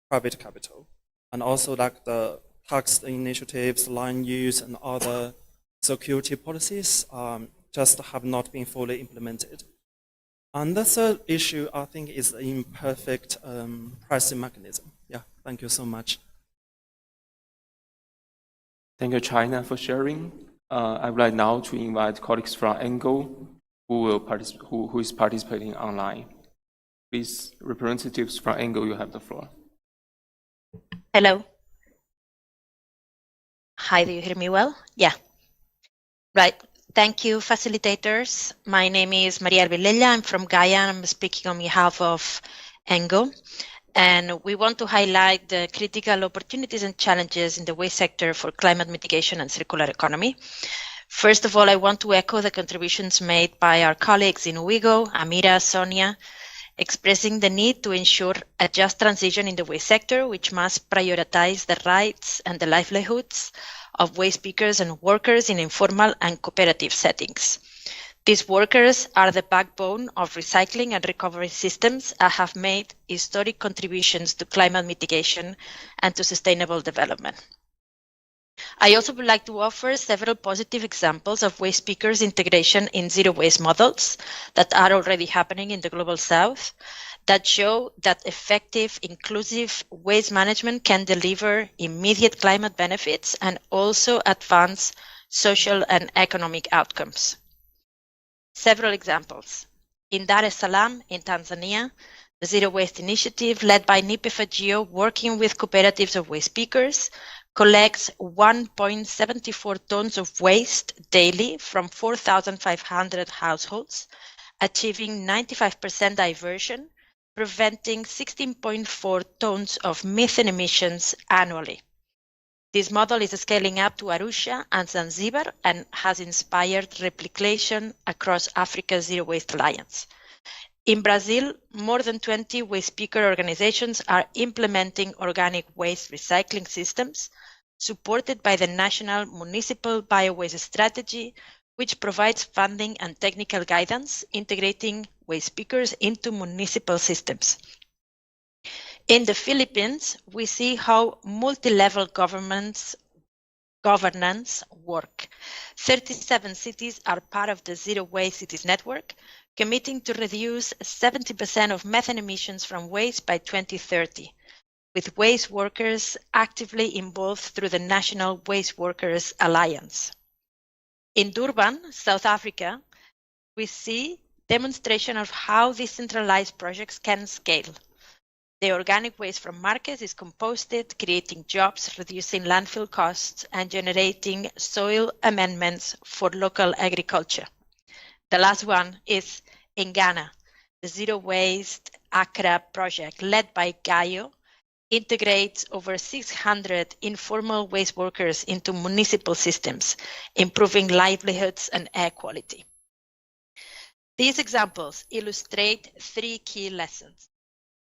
private capital, and also the tax initiatives, land use, and other security policies just have not been fully implemented. And the third issue, I think, is the imperfect pricing mechanism. Yeah, thank you so much. Thank you, China, for sharing. I would like now to invite colleagues from Angle who is participating online. Please, representatives from Angle, you have the floor. Hello. Hi, do you hear me well? Yeah. Right. Thank you, facilitators. My name is Maria Villela. I'm from Gaia. I'm speaking on behalf of Angle. And we want to highlight the critical opportunities and challenges in the waste sector for climate mitigation and circular economy. First of all, I want to echo the contributions made by our colleagues in Uigo, Amira, Sonia, expressing the need to ensure a just transition in the waste sector, which must prioritize the rights and the livelihoods of waste pickers and workers in informal and cooperative settings. These workers are the backbone of recycling and recovery systems and have made historic contributions to climate mitigation and to sustainable development. I also would like to offer several positive examples of waste pickers integration in zero waste models that are already happening in the Global South that show that effective, inclusive waste management can deliver immediate climate benefits and also advance social and economic outcomes. Several examples. In Dar es Salaam, in Tanzania, the Zero Waste Initiative, led by NIPEFAGIO, working with cooperatives of waste pickers, collects 1.74 tons of waste daily from 4,500 households, achieving 95% diversion, preventing 16.4 tons of methane emissions annually. This model is scaling up to Arusha and Zanzibar and has inspired replication across Africa's Zero Waste Alliance. In Brazil, more than 20 waste picker organizations are implementing organic waste recycling systems supported by the National Municipal Biowaste Strategy, which provides funding and technical guidance integrating waste pickers into municipal systems. In the Philippines, we see how multi-level governance work. 37 cities are part of the Zero Waste Cities Network, committing to reduce 70% of methane emissions from waste by 2030, with waste workers actively involved through the National Waste Workers Alliance. In Durban, South Africa, we see demonstration of how decentralized projects can scale. The organic waste from markets is composted, creating jobs, reducing landfill costs, and generating soil amendments for local agriculture. The last one is in Ghana, the Zero Waste Accra project, led by Gaio, integrates over 600 informal waste workers into municipal systems, improving livelihoods and air quality. These examples illustrate three key lessons.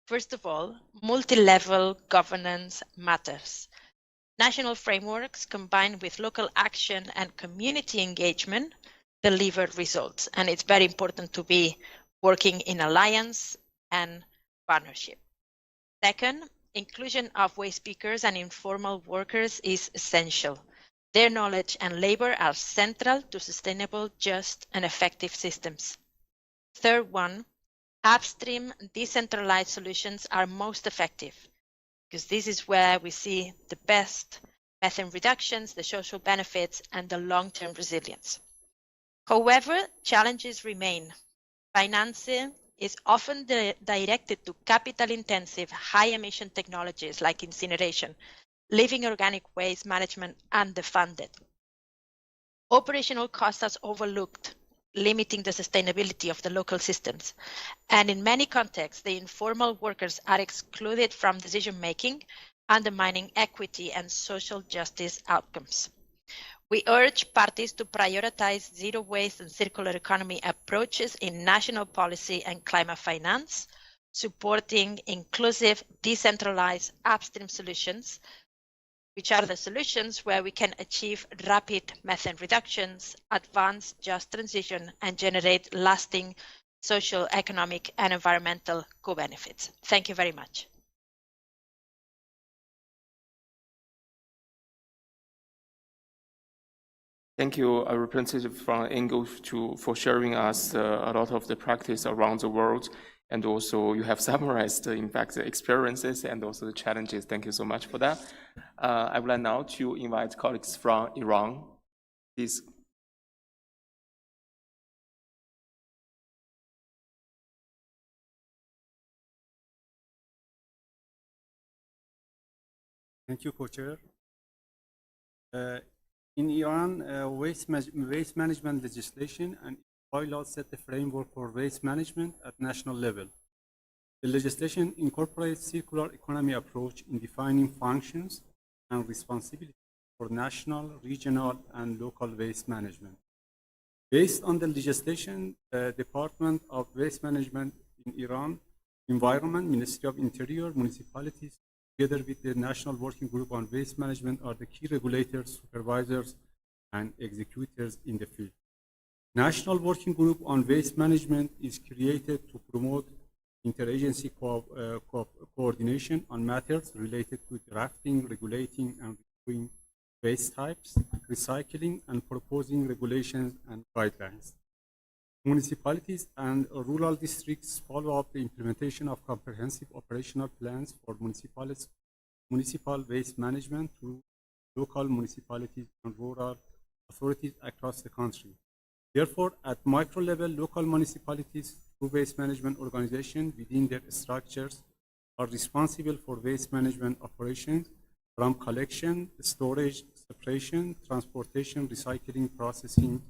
First of all, multi-level governance matters. National frameworks combined with local action and community engagement deliver results, and it's very important to be working in alliance and partnership. Second, inclusion of waste pickers and informal workers is essential. Their knowledge and labor are central to sustainable, just, and effective systems. Third one, upstream decentralized solutions are most effective because this is where we see the best methane reductions, the social benefits, and the long-term resilience. However, challenges remain. Financing is often directed to capital-intensive, high-emission technologies like incineration, leaving organic waste management underfunded. Operational costs are overlooked, limiting the sustainability of the local systems. And in many contexts, the informal workers are excluded from decision-making, undermining equity and social justice outcomes. We urge parties to prioritize zero waste and circular economy approaches in national policy and climate finance, supporting inclusive, decentralized upstream solutions, which are the solutions where we can achieve rapid methane reductions, advance just transition, and generate lasting social, economic, and environmental co-benefits. Thank you very much. Thank you, a representative from ENGO, for sharing us a lot of the practice around the world. And also you have summarized, in fact, the experiences and also the challenges. Thank you so much for that. I would like now to invite colleagues from Iran. Please. Thank you, Co-Chair. In Iran, waste management legislation and bylaws set the framework for waste management at national level. The legislation incorporates circular economy approach in defining functions and responsibilities for national, regional, and local waste management. Based on the legislation, the Department of Waste Management in Iran, Environment, Ministry of Interior, municipalities, together with the National Working Group on Waste Management, are the key regulators, supervisors, and executors in the field. National Working Group on Waste Management is created to promote interagency coordination on matters related to drafting, regulating, and reviewing waste types, recycling, and proposing regulations and guidelines. Municipalities and rural districts follow up the implementation of comprehensive operational plans for municipal waste management through local municipalities and rural authorities across the country. Therefore, at micro level, local municipalities through waste management organizations within their structures are responsible for waste management operations from collection, storage, separation, transportation, recycling, processing,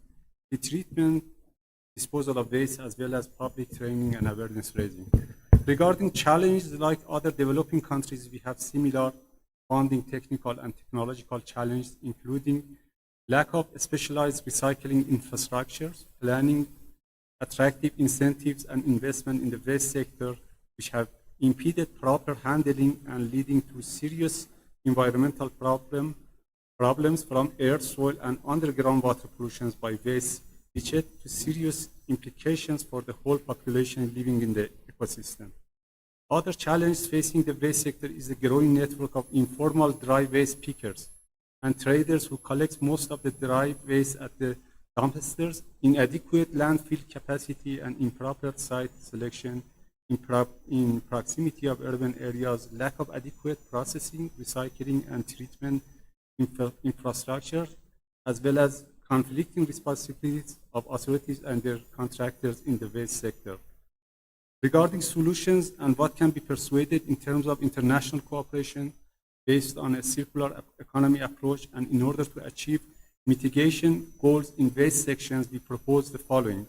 the treatment, disposal of waste, as well as public training and awareness raising. Regarding challenges, like other developing countries, we have similar funding, technical, and technological challenges, including lack of specialized recycling infrastructures, planning, attractive incentives, and investment in the waste sector, which have impeded proper handling and leading to serious environmental problems from air, soil, and underground water pollution by waste, which had serious implications for the whole population living in the ecosystem. Other challenge facing the waste sector is the growing network of informal dry waste pickers and traders who collect most of the dry waste at the dumpsters, inadequate landfill capacity and improper site selection in proximity of urban areas, lack of adequate processing, recycling, and treatment infrastructure, as well as conflicting responsibilities of authorities and their contractors in the waste sector. Regarding solutions and what can be persuaded in terms of international cooperation based on a circular economy approach, and in order to achieve mitigation goals in waste sections, we propose the following: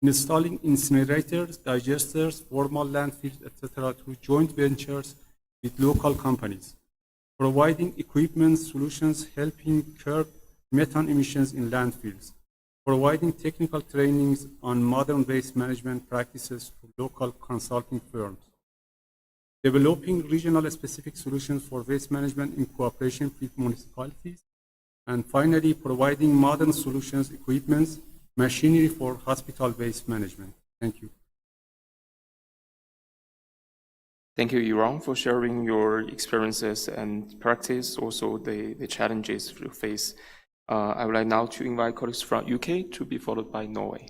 installing incinerators, digesters, formal landfills, etc., through joint ventures with local companies, providing equipment solutions helping curb methane emissions in landfills, providing technical trainings on modern waste management practices to local consulting firms, developing regional specific solutions for waste management in cooperation with municipalities, and finally, providing modern solutions, equipment, machinery for hospital waste management. Thank you. Thank you, Iran, for sharing your experiences and practice, also the challenges you face. I would like now to invite colleagues from UK to be followed by Norway.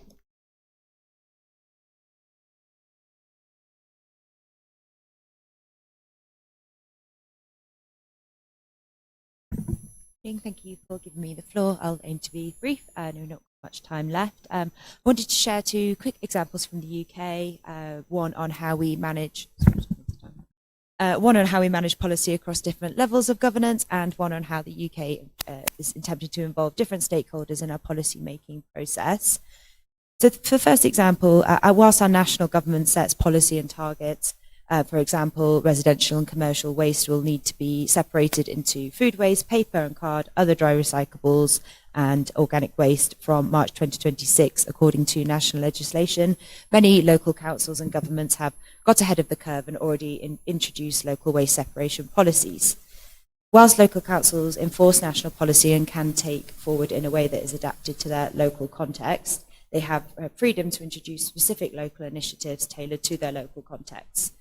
Thank you for giving me the floor. I'll aim to be brief. I know not much time left. I wanted to share two quick examples from the UK. One on how we manage policy across different levels of governance, and one on how the UK is attempting to involve different stakeholders in our policy making process. So for the first example, whilst our national government sets policy and targets, for example, residential and commercial waste will need to be separated into food waste, paper and card, other dry recyclables, and organic waste from March 2026, according to national legislation. Many local councils and governments have got ahead of the curve and already introduced local waste separation policies. Whilst local councils enforce national policy and can take forward in a way that is adapted to their local context, they have freedom to introduce specific local initiatives tailored to their local contexts.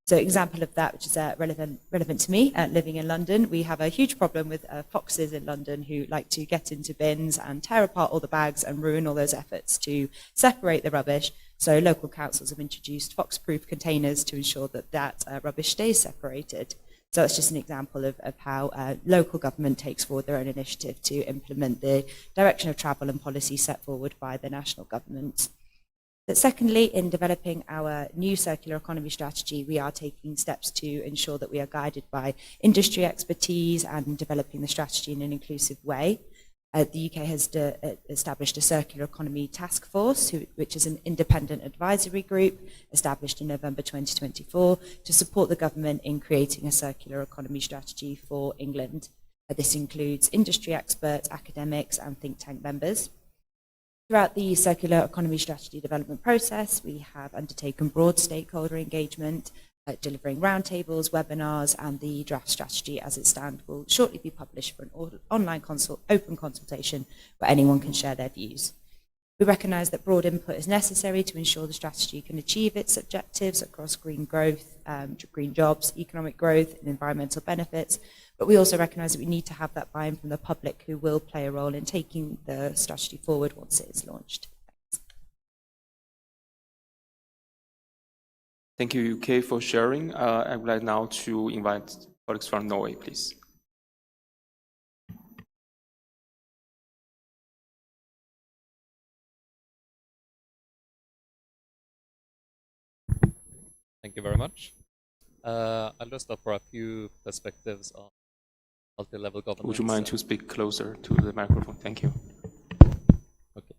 So example of that, which is relevant to me, living in London, we have a huge problem with foxes in London who like to get into bins and tear apart all the bags and ruin all those efforts to separate the rubbish. So local councils have introduced fox-proof containers to ensure that rubbish stays separated. So that's just an example of how local government takes forward their own initiative to implement the direction of travel and policy set forward by the national government. But secondly, in developing our new circular economy strategy, we are taking steps to ensure that we are guided by industry expertise and developing the strategy in an inclusive way. The UK has established a circular economy task force, which is an independent advisory group established in November 2024 to support the government in creating a circular economy strategy for England. This includes industry experts, academics, and think tank members. Throughout the circular economy strategy development process, we have undertaken broad stakeholder engagement, delivering roundtables, webinars, and the draft strategy as it stands will shortly be published for an online open consultation where anyone can share their views. We recognise that broad input is necessary to ensure the strategy can achieve its objectives across green growth, green jobs, economic growth, and environmental benefits. But we also recognise that we need to have that buy-in from the public who will play a role in taking the strategy forward once it is launched. Thanks. Thank you, UK, for sharing. I would like now to invite colleagues from Norway, please. Thank you very much. I'll just offer a few perspectives on multi-level governance. Would you mind to speak closer to the microphone? Thank you. Okay.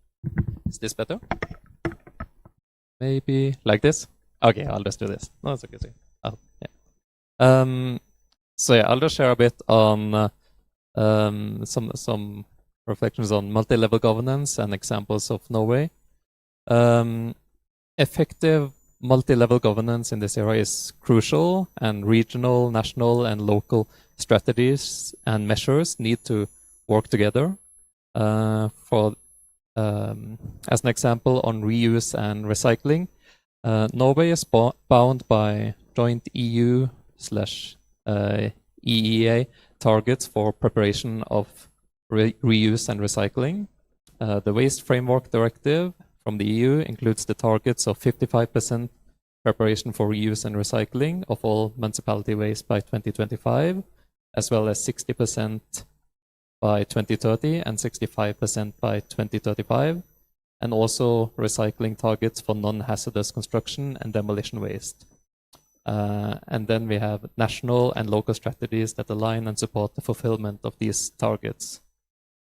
Is this better? Maybe like this? Okay, I'll just do this. No, it's okay. Oh, yeah. So yeah, I'll just share a bit on some reflections on multi-level governance and examples of Norway. Effective multi-level governance in this area is crucial, and regional, national, and local strategies and measures need to work together. As an example on reuse and recycling, Norway is bound by joint EU/EEA targets for preparation of reuse and recycling. The Waste Framework Directive from the EU includes the targets of 55% preparation for reuse and recycling of all municipality waste by 2025, as well as 60% by 2030 and 65% by 2035, and also recycling targets for non-hazardous construction and demolition waste. And then we have national and local strategies that align and support the fulfillment of these targets.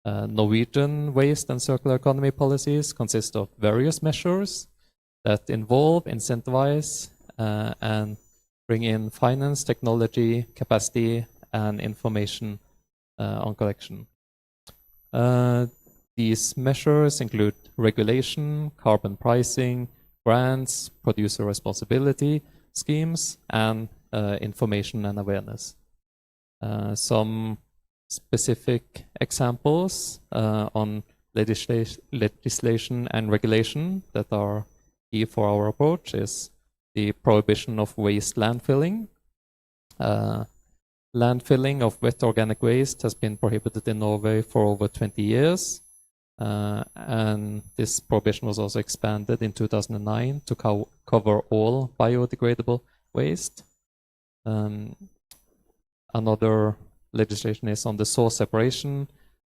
Norwegian waste and circular economy policies consist of various measures that involve, incentivize, and bring in finance, technology, capacity, and information on collection. These measures include regulation, carbon pricing, grants, producer responsibility schemes, and information and awareness. Some specific examples on legislation and regulation that are key for our approach is the prohibition of waste landfilling. Landfilling of wet organic waste has been prohibited in Norway for over 20 years. And this prohibition was also expanded in 2009 to cover all biodegradable waste. Another legislation is on the source separation.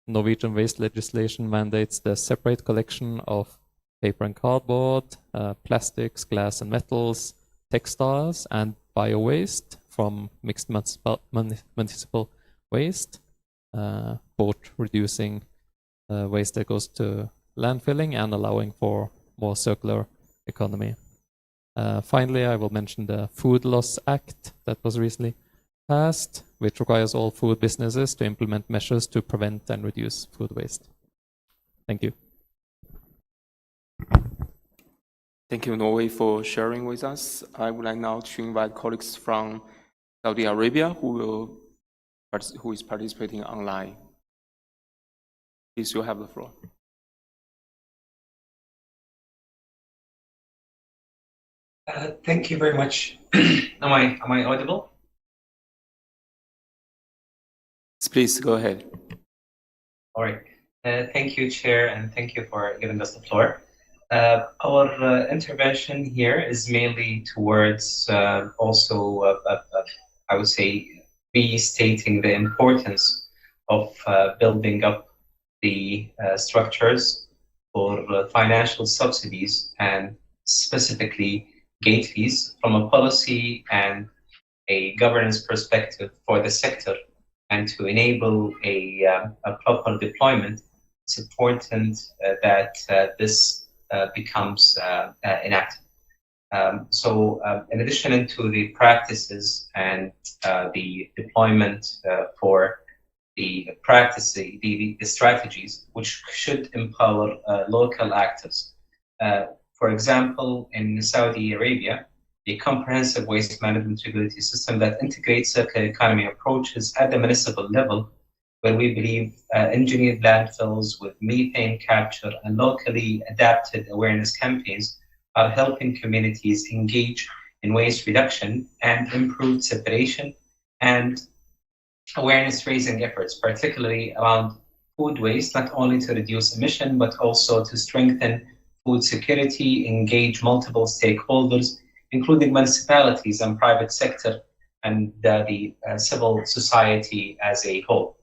Norwegian waste legislation mandates the separate collection of paper and cardboard, plastics, glass and metals, textiles, and bio-waste from mixed municipal waste, both reducing waste that goes to landfilling and allowing for more circular economy. Finally, I will mention the Food Loss Act that was recently passed, which requires all food businesses to implement measures to prevent and reduce food waste. Thank you. Thank you, Norway, for sharing with us. I would like now to invite colleagues from Saudi Arabia who is participating online. Please, you have the floor. Thank you very much. Am I audible? Please go ahead. All right. Thank you, Chair, and thank you for giving us the floor. Our intervention here is mainly towards also, I would say, restating the importance of building up the structures for financial subsidies and specifically gate fees from a policy and a governance perspective for the sector, and to enable a proper deployment. It's important that this becomes enacted. So in addition to the practices and the deployment for the practice, the strategies which should empower local actors. For example, in Saudi Arabia, a comprehensive waste management regulatory system that integrates circular economy approaches at the municipal level, where we believe engineered landfills with methane capture and locally adapted awareness campaigns are helping communities engage in waste reduction and improved separation and awareness raising efforts, particularly around food waste, not only to reduce emission, but also to strengthen food security, engage multiple stakeholders, including municipalities and private sector and the civil society as a whole.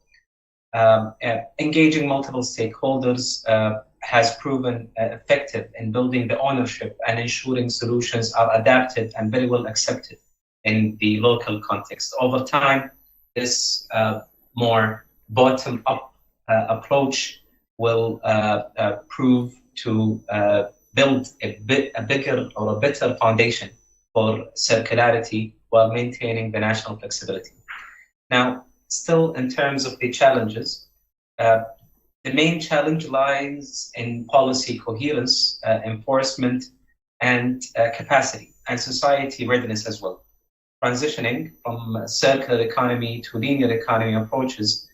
Engaging multiple stakeholders has proven effective in building the ownership and ensuring solutions are adapted and very well accepted in the local context. Over time, this more bottom-up approach will prove to build a bigger or a better foundation for circularity while maintaining the national flexibility. Now, still in terms of the challenges, the main challenge lies in policy coherence, enforcement, and capacity, and society readiness as well. Transitioning from circular economy to linear economy approaches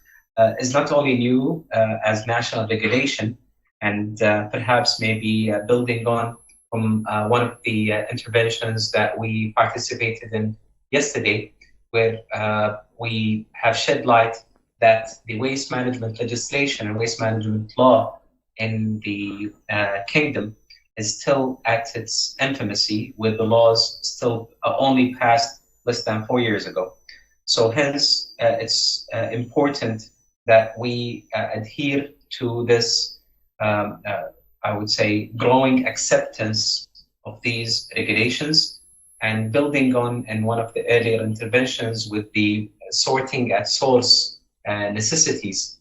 is not only new as national regulation, and perhaps maybe building on from one of the interventions that we participated in yesterday, where we have shed light that the waste management legislation and waste management law in the kingdom is still at its infancy, with the laws still only passed less than 4 years ago. So hence, it's important that we adhere to this I would say, growing acceptance of these regulations, and building on in one of the earlier interventions with the sorting at source necessities.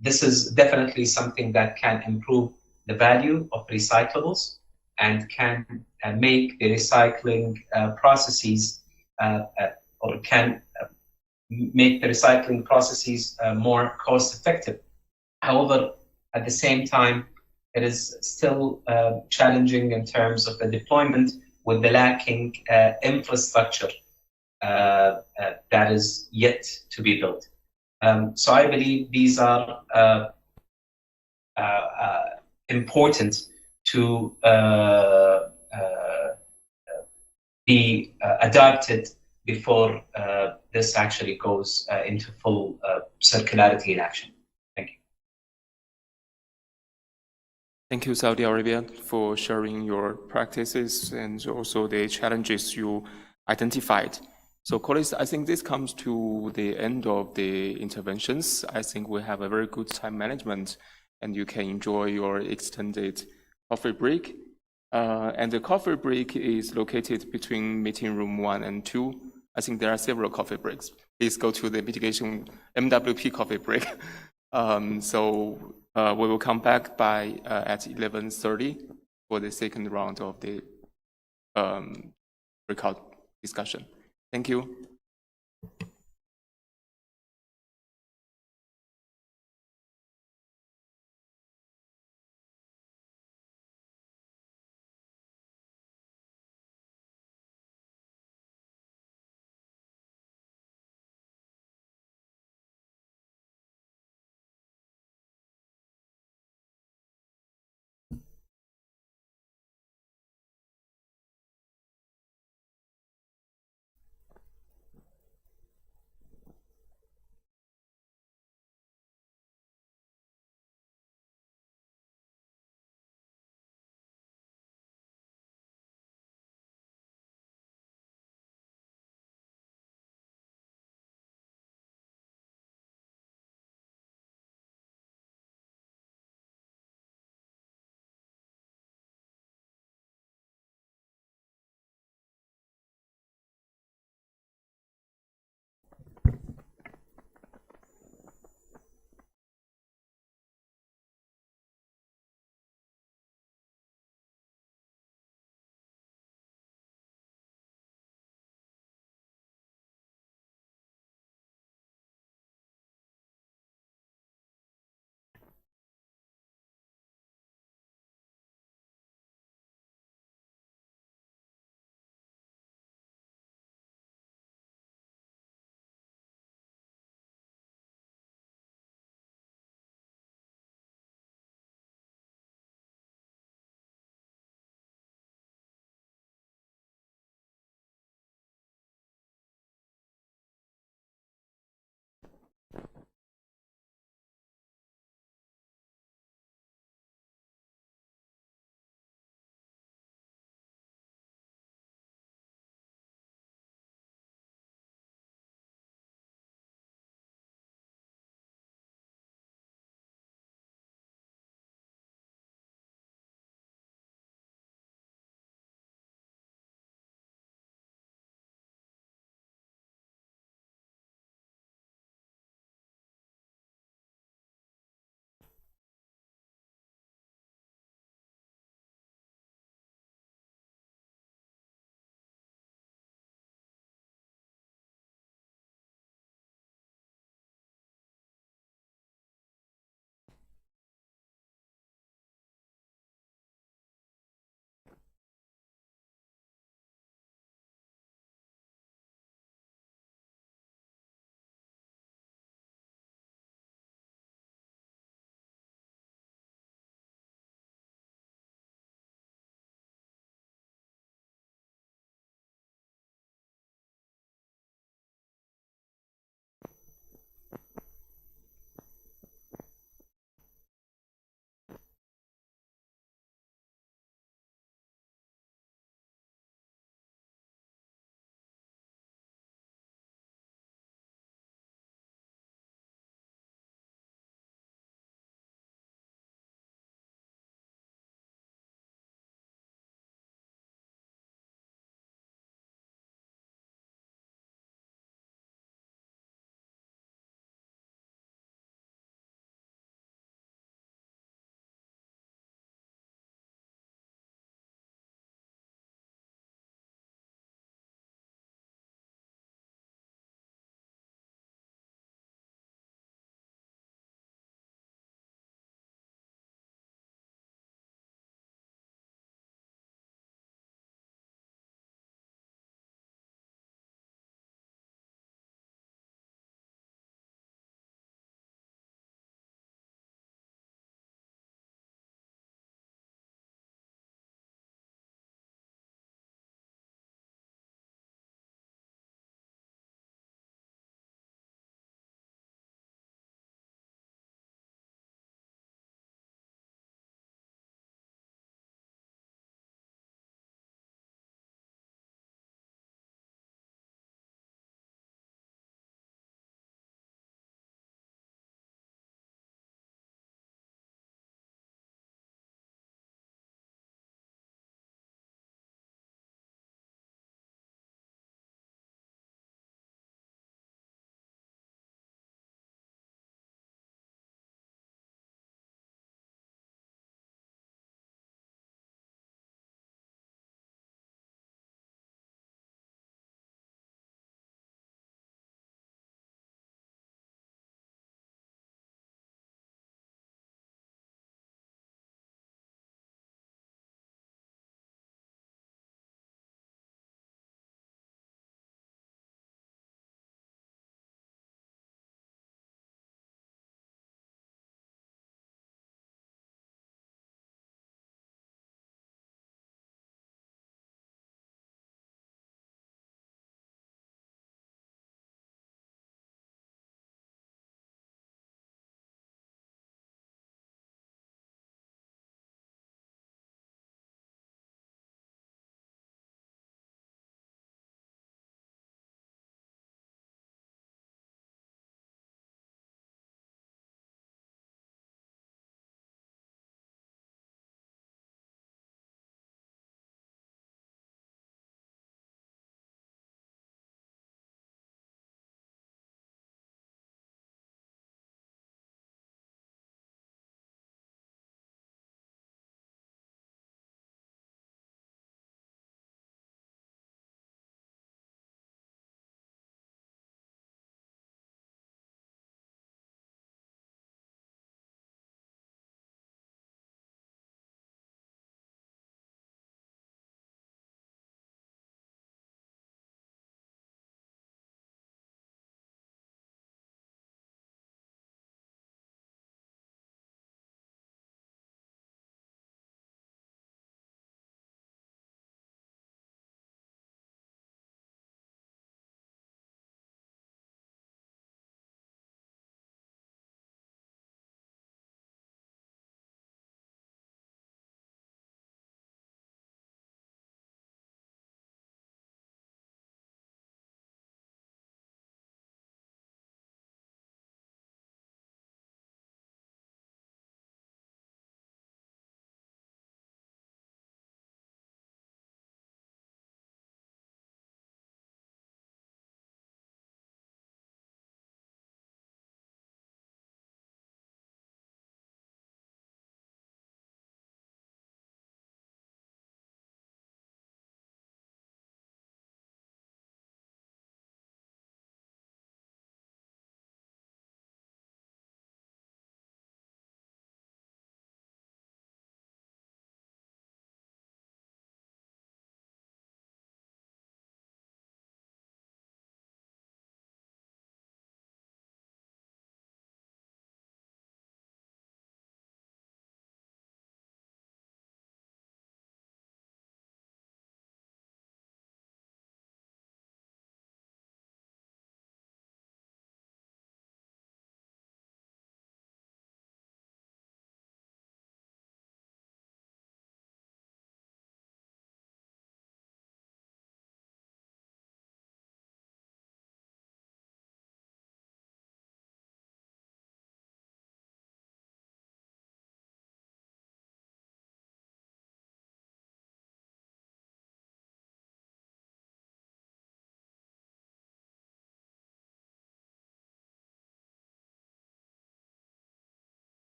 This is definitely something that can improve the value of recyclables and can make the recycling processes or can make the recycling processes more cost effective. However, at the same time, it is still challenging in terms of the deployment with the lacking infrastructure that is yet to be built. So I believe these are important to be adopted before this actually goes into full circularity in action. Thank you, Saudi Arabia, for sharing your practices and also the challenges you identified. So, colleagues, I think this comes to the end of the interventions. I think we have a very good time management, and you can enjoy your extended coffee break. And the coffee break is located between meeting room 1 and 2. I think there are several coffee breaks. Please go to the mitigation MWP coffee break. We will come back by at 11:30 for the second round of the breakout discussion. Thank you.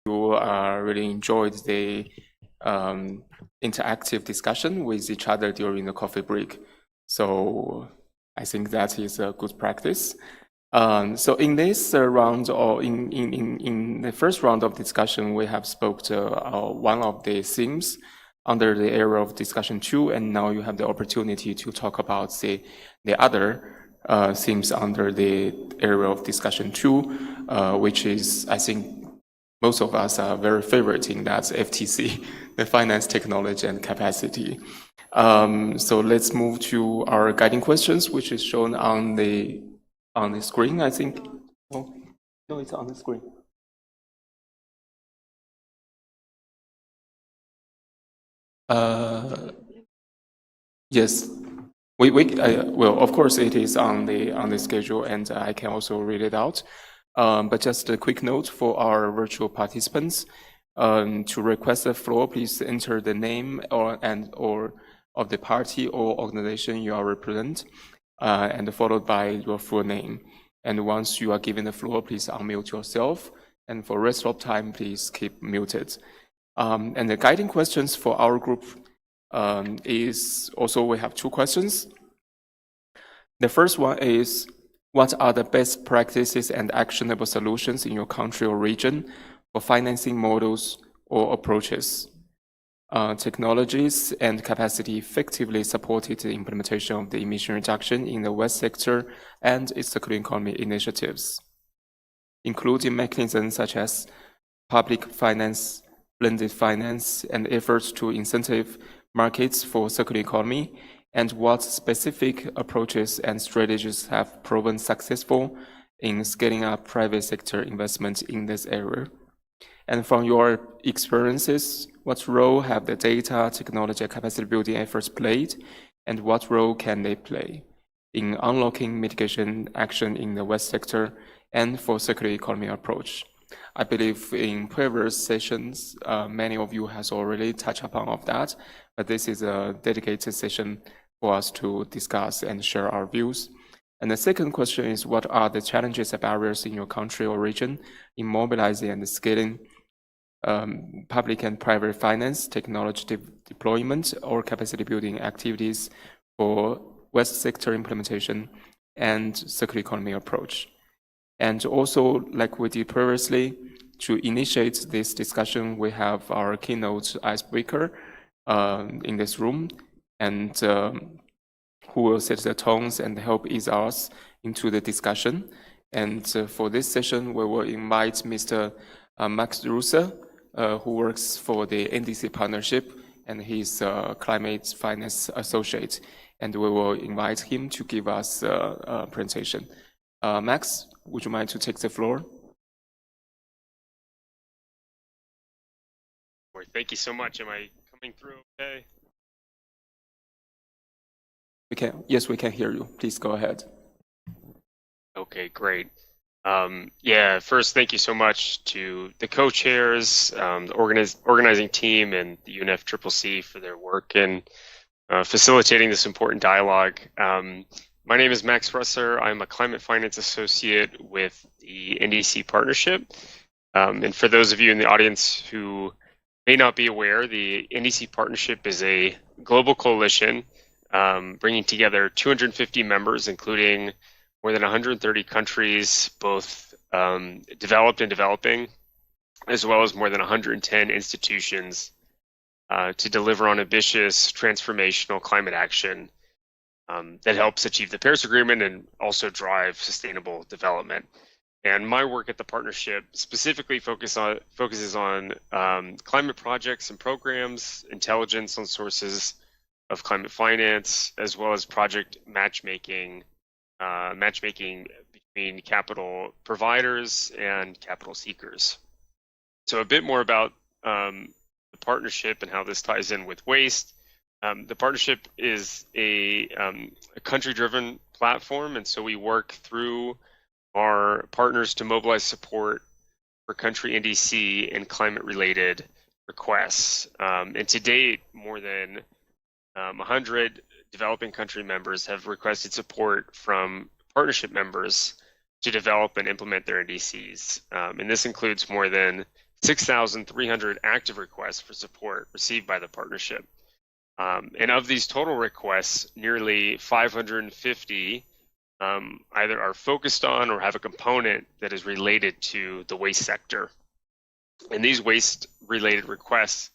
you really enjoyed the interactive discussion with each other during the coffee break. So I think that is a good practice. So in this round, or in the first round of discussion, we have spoke to one of the themes under the area of discussion 2, and now you have the opportunity to talk about the other themes under the area of discussion 2, which is, I think, most of us are very favoriting, that's FTC, the finance, technology, and capacity. So let's move to our guiding questions, which is shown on the screen, I think. Oh, no, it's on the screen. Yes, well, of course, it is on the schedule, and I can also read it out. But just a quick note for our virtual participants: to request the floor, please enter the name or of the party or organization you are represent, and followed by your full name. And once you are given the floor, please unmute yourself. And for rest of time, please keep muted. And the guiding questions for our group is also, we have 2 questions. The first one is, what are the best practices and actionable solutions in your country or region for financing models or approaches? Technologies and capacity effectively supported the implementation of the emission reduction in the West sector and its circular economy initiatives, including mechanisms such as public finance, blended finance, and efforts to incentive markets for circular economy, and what specific approaches and strategies have proven successful in scaling up private sector investment in this area. And from your experiences, what role have the data, technology, and capacity building efforts played, and what role can they play in unlocking mitigation action in the West sector and for circular economy approach? I believe in previous sessions, many of you has already touched upon of that, but this is a dedicated session for us to discuss and share our views. And the second question is, what are the challenges and barriers in your country or region in mobilizing and scaling public and private finance, technology deployment, or capacity building activities for West sector implementation and circular economy approach? And also, like we did previously, to initiate this discussion, we have our keynote icebreaker in this room, and who will set the tones and help ease us into the discussion. And for this session, we will invite Mr. Max Russe, who works for the NDC partnership, and he's a climate finance associate. And we will invite him to give us a presentation. Max, would you mind to take the floor? Thank you so much. Am I coming through okay? Yes, we can hear you. Please go ahead. Okay, great. Yeah, first, thank you so much to the co-chairs, the organizing team, and the UNFCCC for their work in facilitating this important dialogue. My name is Max Russer. I'm a climate finance associate with the NDC partnership. And for those of you in the audience who may not be aware, the NDC partnership is a global coalition bringing together 250 members, including more than 130 countries, both developed and developing, as well as more than 110 institutions to deliver on ambitious transformational climate action that helps achieve the Paris Agreement and also drive sustainable development. And my work at the partnership specifically focuses on climate projects and programs, intelligence on sources of climate finance, as well as project matchmaking between capital providers and capital seekers. So a bit more about the partnership and how this ties in with waste. The partnership is a country-driven platform, and so we work through our partners to mobilize support for country NDC and climate-related requests. And to date, more than 100 developing country members have requested support from partnership members to develop and implement their NDCs. And this includes more than 6,300 active requests for support received by the partnership. And of these total requests, nearly 550 either are focused on or have a component that is related to the waste sector. And these waste-related requests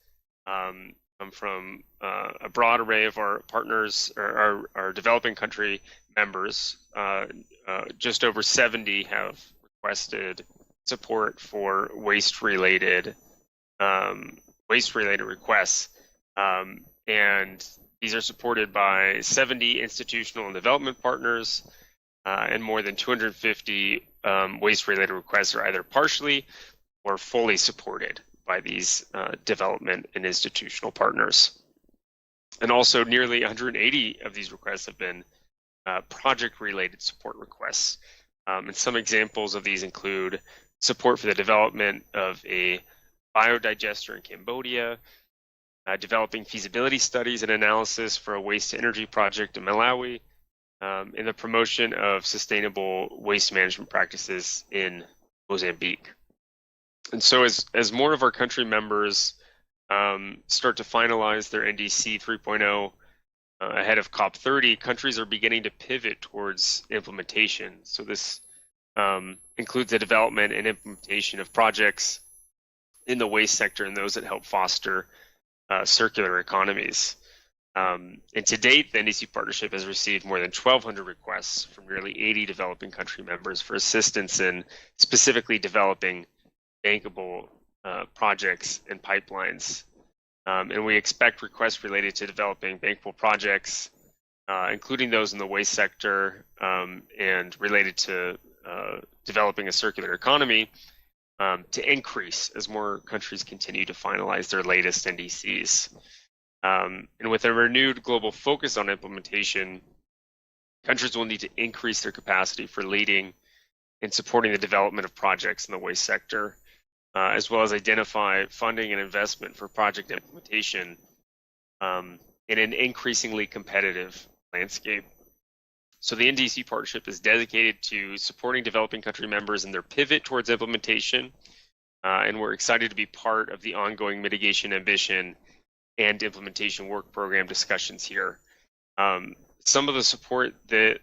come from a broad array of our partners, or our developing country members. Just over 70 have requested support for waste-related requests, and these are supported by 70 institutional and development partners, and more than 250 waste-related requests are either partially or fully supported by these development and institutional partners. And also nearly 180 of these requests have been project-related support requests. And some examples of these include support for the development of a biodigester in Cambodia, developing feasibility studies and analysis for a waste-to-energy project in Malawi, and the promotion of sustainable waste management practices in Mozambique. And so as more of our country members start to finalize their NDC 3.0 ahead of COP30, countries are beginning to pivot towards implementation. So this includes the development and implementation of projects in the waste sector and those that help foster circular economies. And to date, the NDC partnership has received more than 1,200 requests from nearly 80 developing country members for assistance in specifically developing bankable projects and pipelines. And we expect requests related to developing bankable projects, including those in the waste sector and related to developing a circular economy, to increase as more countries continue to finalize their latest NDCs. And with a renewed global focus on implementation, countries will need to increase their capacity for leading and supporting the development of projects in the waste sector, as well as identify funding and investment for project implementation in an increasingly competitive landscape. So the NDC partnership is dedicated to supporting developing country members in their pivot towards implementation, and we're excited to be part of the ongoing mitigation ambition and implementation work program discussions here. Some of the support that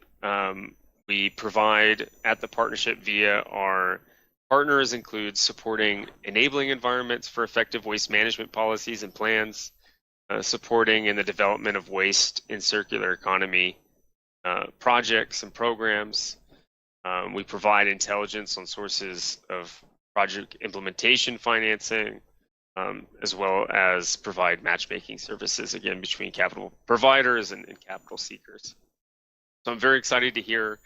we provide at the partnership via our partners include supporting enabling environments for effective waste management policies and plans, supporting in the development of waste in circular economy projects and programs. We provide intelligence on sources of project implementation financing, as well as provide matchmaking services, again, between capital providers and capital seekers. So I'm very excited to hear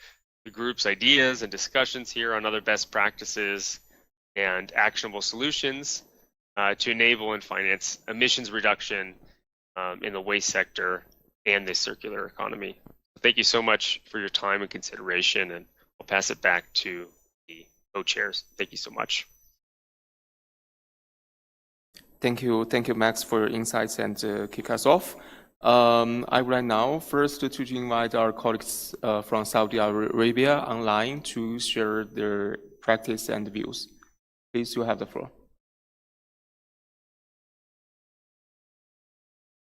the group's ideas and discussions here on other best practices and actionable solutions to enable and finance emissions reduction in the waste sector and the circular economy. Thank you so much for your time and consideration, and I'll pass it back to the co-chairs. Thank you so much. Thank you, Max, for your insights and kick us off. I would like now first to invite our colleagues from Saudi Arabia online to share their practice and views. Please, you have the floor.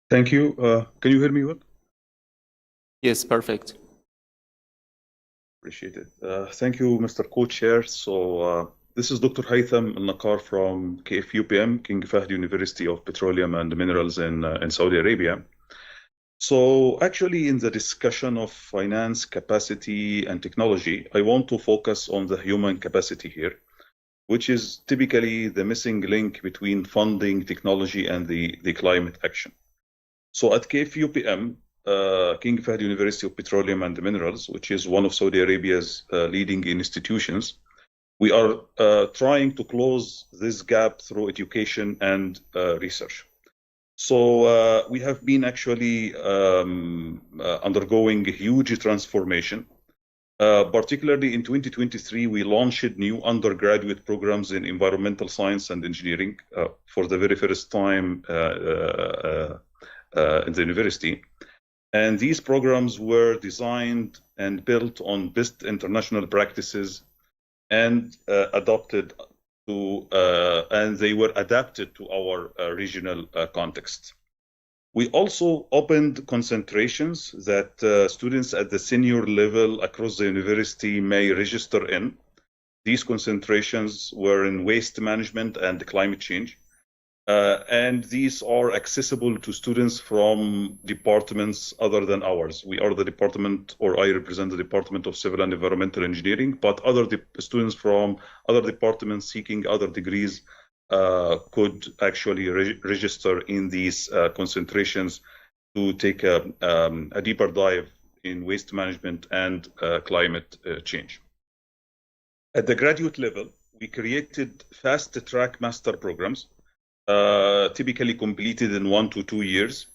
Thank you. Can you hear me well? Yes, perfect. Appreciate it. Thank you, Mr. Co-Chair. So this is Dr. Haytham Al-Naqar from KFUPM, King Fahd University of Petroleum and Minerals in Saudi Arabia. So actually, in the discussion of finance capacity and technology, I want to focus on the human capacity here, which is typically the missing link between funding, technology, and the climate action. So at KFUPM, King Fahd University of Petroleum and Minerals, which is one of Saudi Arabia's leading institutions, we are trying to close this gap through education and research. So we have been actually undergoing a huge transformation. Particularly in 2023, we launched new undergraduate programs in environmental science and engineering for the very first time in the university. And these programs were designed and built on best international practices and adopted and they were adapted to our regional context. We also opened concentrations that students at the senior level across the university may register in. These concentrations were in waste management and climate change. And these are accessible to students from departments other than ours. We are the department, or I represent the Department of Civil and Environmental Engineering, but other students from other departments seeking other degrees could actually register in these concentrations to take a deeper dive in waste management and climate change. At the graduate level, we created fast-track master programs, typically completed in 1 to 2 years,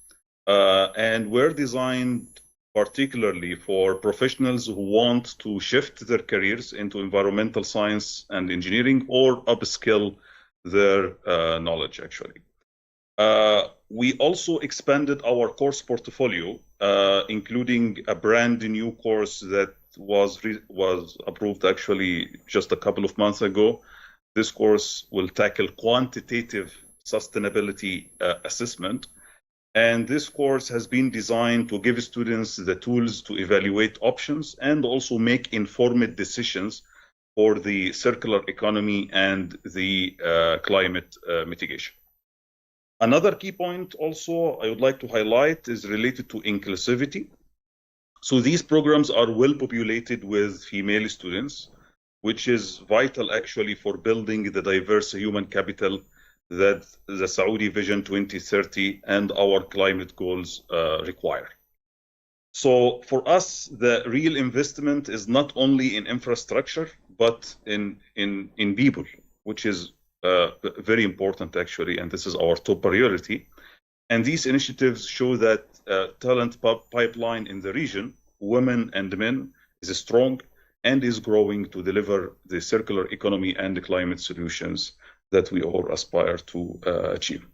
and were designed particularly for professionals who want to shift their careers into environmental science and engineering or upskill their knowledge, actually. We also expanded our course portfolio, including a brand new course that was approved actually just a couple of months ago. This course will tackle quantitative sustainability assessment. And this course has been designed to give students the tools to evaluate options and also make informed decisions for the circular economy and the climate mitigation. Another key point also I would like to highlight is related to inclusivity. So these programs are well populated with female students, which is vital actually for building the diverse human capital that the Saudi Vision 2030 and our climate goals require. So for us, the real investment is not only in infrastructure, but in people, which is very important actually, and this is our top priority. And these initiatives show that talent pipeline in the region, women and men, is strong and is growing to deliver the circular economy and the climate solutions that we all aspire to achieve.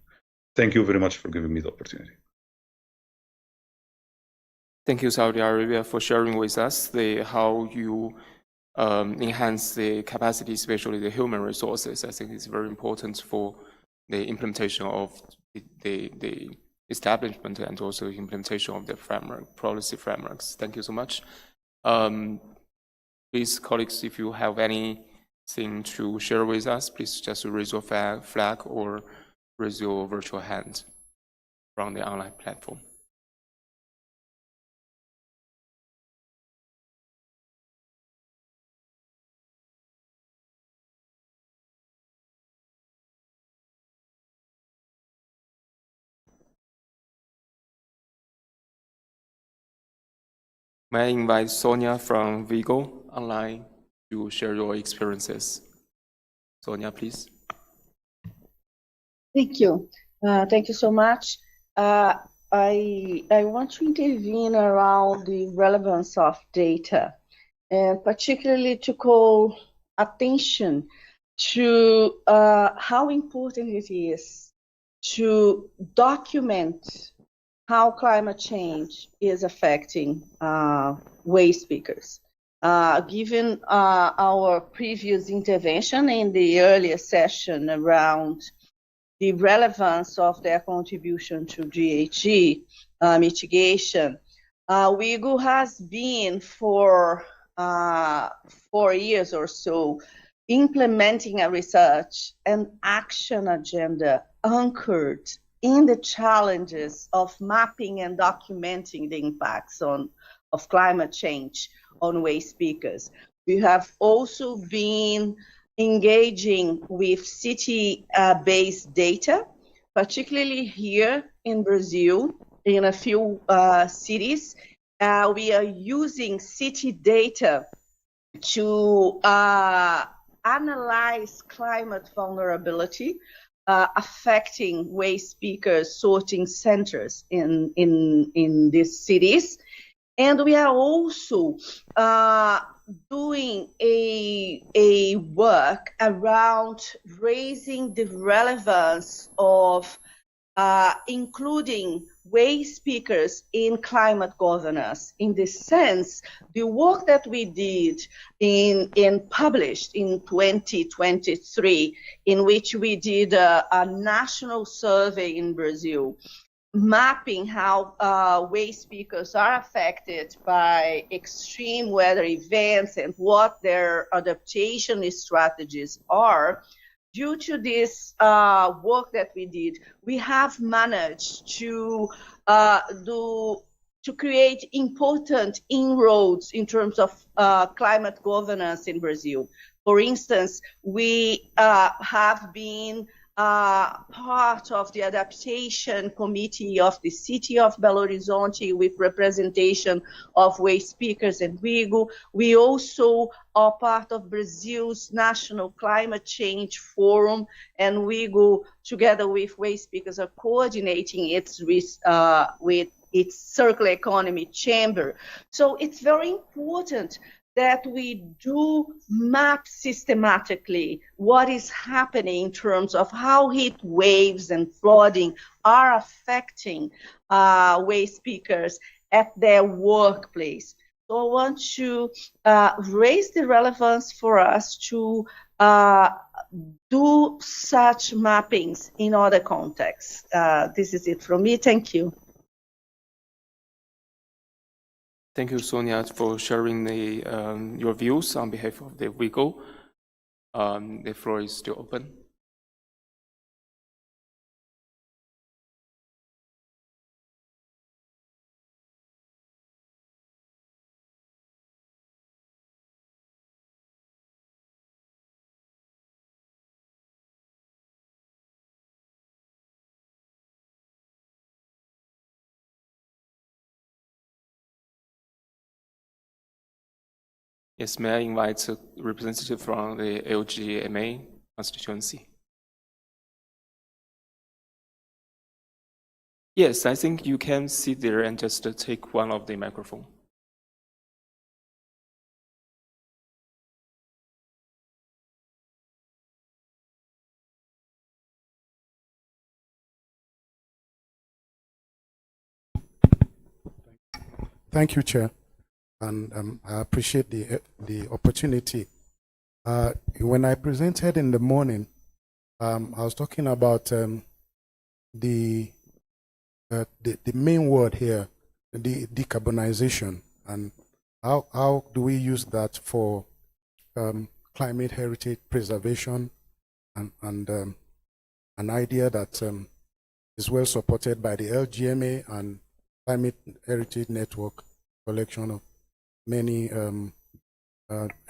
Thank you very much for giving me the opportunity. Thank you, Saudi Arabia, for sharing with us how you enhance the capacity, especially the human resources. I think it's very important for the implementation of the establishment and also implementation of the policy frameworks. Thank you so much. Please, colleagues, if you have anything to share with us, please just raise your flag or raise your virtual hand from the online platform. May I invite Sonia from Vigo online to share your experiences? Sonia, please. Thank you. Thank you so much. I want to intervene around the relevance of data, and particularly to call attention to how important it is to document how climate change is affecting waste speakers. Given our previous intervention in the earlier session around the relevance of their contribution to GHG mitigation, WIGO has been for 4 years or so implementing a research and action agenda anchored in the challenges of mapping and documenting the impacts of climate change on waste speakers. We have also been engaging with city-based data, particularly here in Brazil, in a few cities. We are using city data to analyze climate vulnerability affecting waste speakers sorting centers in these cities. And we are also doing a work around raising the relevance of including waste speakers in climate governance. In this sense, the work that we did published in 2023, in which we did a national survey in Brazil, mapping how waste speakers are affected by extreme weather events and what their adaptation strategies are. Due to this work that we did, we have managed to create important inroads in terms of climate governance in Brazil. For instance, we have been part of the adaptation committee of the city of Belo Horizonte with representation of waste speakers and WIGO. We also are part of Brazil's National Climate Change Forum, and WIGO, together with waste speakers, are coordinating its with its circular economy chamber. So it's very important that we do map systematically what is happening in terms of how heat waves and flooding are affecting waste speakers at their workplace. So I want to raise the relevance for us to do such mappings in other contexts. This is it from me. Thank you. Thank you, Sonia, for sharing your views on behalf of the WIGO. The floor is still open. Yes, may I invite a representative from the LGMA constituency? Yes, I think you can sit there and just take one of the microphone. Thank you, Chair. And I appreciate the opportunity. When I presented in the morning, I was talking about the main word here, the decarbonization, and how do we use that for climate heritage preservation, and an idea that is well supported by the LGMA and Climate Heritage Network collection of many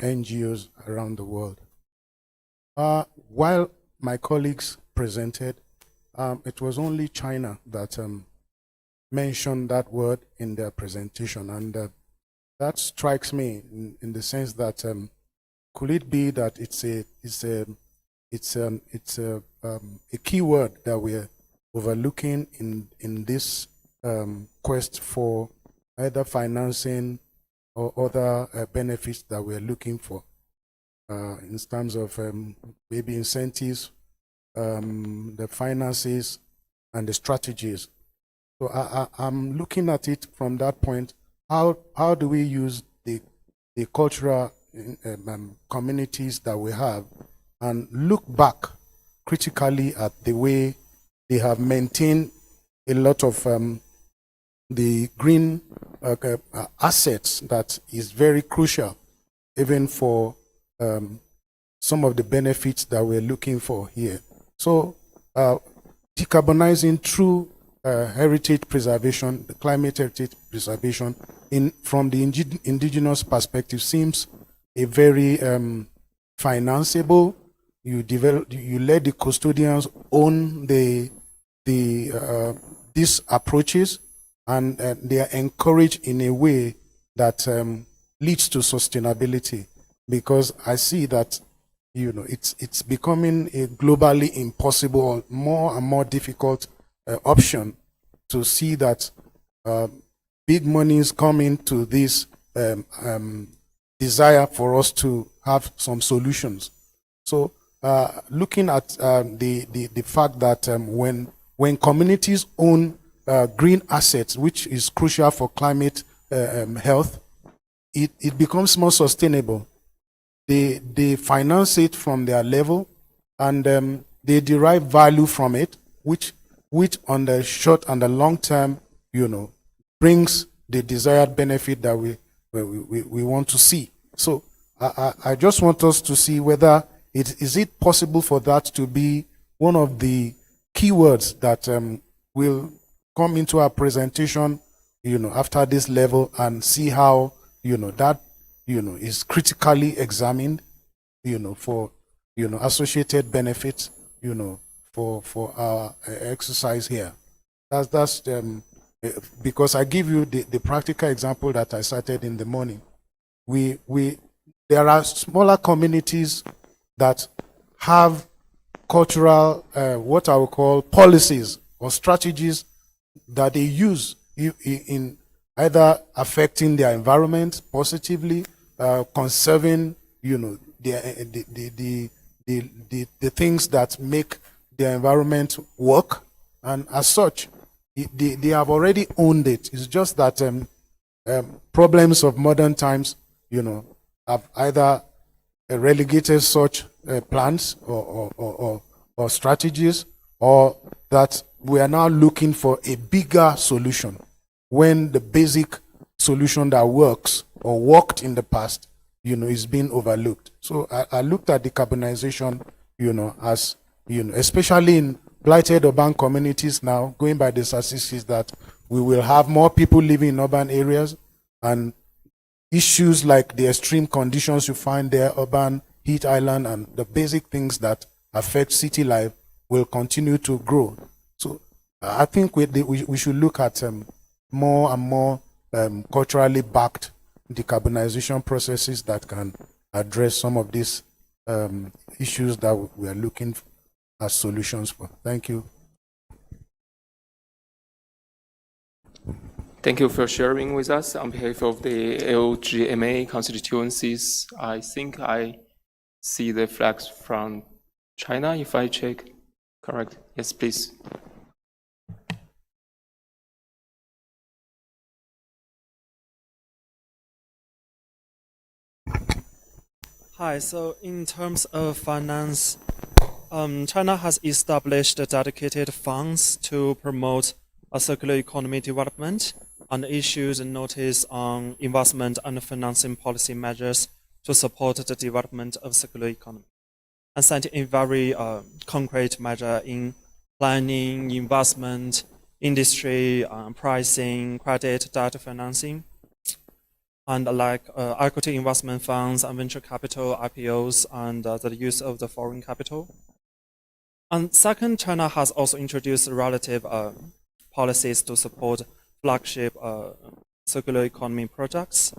NGOs around the world. While my colleagues presented, it was only China that mentioned that word in their presentation, and that strikes me in the sense that could it be that it's a key word that we're overlooking in this quest for either financing or other benefits that we're looking for in terms of maybe incentives, the finances, and the strategies. So I'm looking at it from that point. How do we use the cultural communities that we have and look back critically at the way they have maintained a lot of the green assets that is very crucial even for some of the benefits that we're looking for here. So decarbonizing through heritage preservation, the climate heritage preservation from the indigenous perspective seems a very financeable. You let the custodians own these approaches, and they are encouraged in a way that leads to sustainability, because I see that it's becoming a globally impossible, more and more difficult option to see that big monies come into this desire for us to have some solutions. So looking at the fact that when communities own green assets, which is crucial for climate health, it becomes more sustainable. They finance it from their level, and they derive value from it, which on the short and the long term, brings the desired benefit that we want to see. So I just want us to see whether is it possible for that to be one of the keywords that will come into our presentation, after this level, and see how, that, is critically examined, for, associated benefits, for our exercise here. That's because I give you the practical example that I cited in the morning. There are smaller communities that have cultural, what I would call policies or strategies that they use in either affecting their environment positively, conserving, the things that make their environment work, and as such, they have already owned it. It's just that problems of modern times, have either relegated such plans or strategies, or that we are now looking for a bigger solution when the basic solution that works or worked in the past, is being overlooked. So I looked at decarbonization, as, especially in blighted urban communities now, going by the statistics that we will have more people living in urban areas, and issues like the extreme conditions you find there, urban heat island, and the basic things that affect city life will continue to grow. So I think we should look at more and more culturally backed decarbonization processes that can address some of these issues that we are looking at solutions for. Thank you. Thank you for sharing with us. On behalf of the LGMA constituencies, I think I see the flags from China, if I check correct. Yes, please. Hi, so in terms of finance, China has established dedicated funds to promote a circular economy development and issues a notice on investment and financing policy measures to support the development of circular economy, and sent a very concrete measure in planning, investment, industry, pricing, credit, data financing, and like equity investment funds and venture capital, IPOs, and the use of the foreign capital. And second, China has also introduced relative policies to support flagship circular economy projects.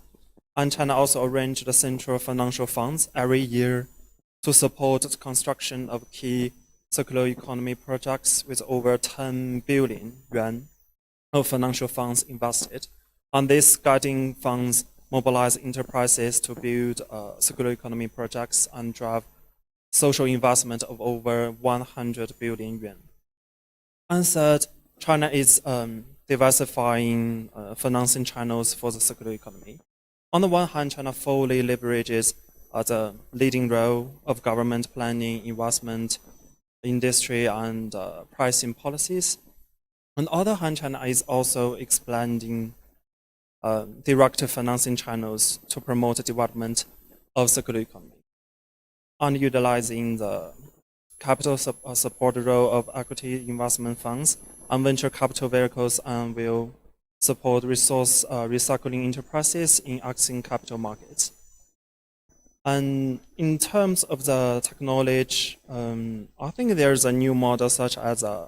And China also arranged the central financial funds every year to support the construction of key circular economy projects with over 10 billion yuan of financial funds invested. And these guiding funds mobilize enterprises to build circular economy projects and drive social investment of over 100 billion yuan. And third, China is diversifying financing channels for the circular economy. On the one hand, China fully leverages the leading role of government planning, investment, industry, and pricing policies. On the other hand, China is also expanding direct financing channels to promote the development of circular economy, and utilizing the capital support role of equity investment funds and venture capital vehicles, and will support resource recycling enterprises in accessing capital markets. And in terms of the technology, I think there's a new model such as a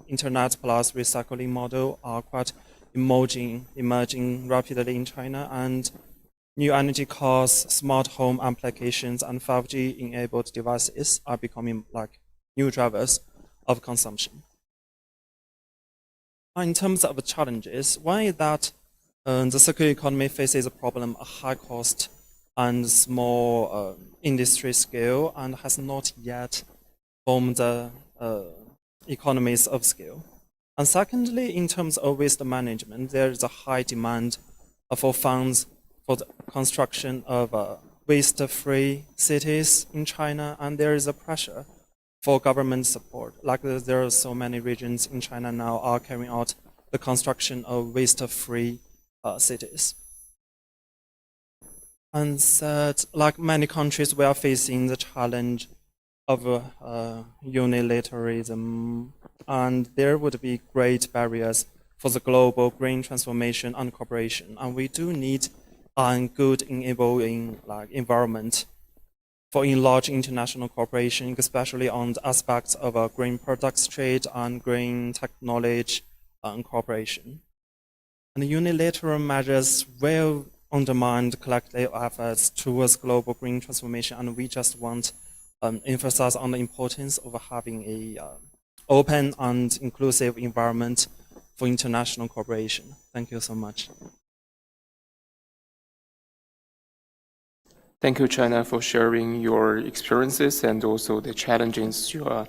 internet plus recycling model are quite emerging rapidly in China, and new energy cars, smart home applications, and 5G enabled devices are becoming like new drivers of consumption. In terms of challenges, one is that the circular economy faces a problem of high cost and small industry scale, and has not yet formed the economies of scale. And secondly, in terms of waste management, there is a high demand for funds for the construction of waste-free cities in China, and there is a pressure for government support. Like there are so many regions in China now are carrying out the construction of waste-free cities. And third, like many countries, we are facing the challenge of unilateralism, and there would be great barriers for the global green transformation and cooperation. And we do need a good enabling environment for enlarged international cooperation, especially on the aspects of green products trade and green technology and cooperation. And unilateral measures will undermine the collective efforts towards global green transformation, and we just want emphasize on the importance of having a open and inclusive environment for international cooperation. Thank you so much. Thank you, China, for sharing your experiences and also the challenges you are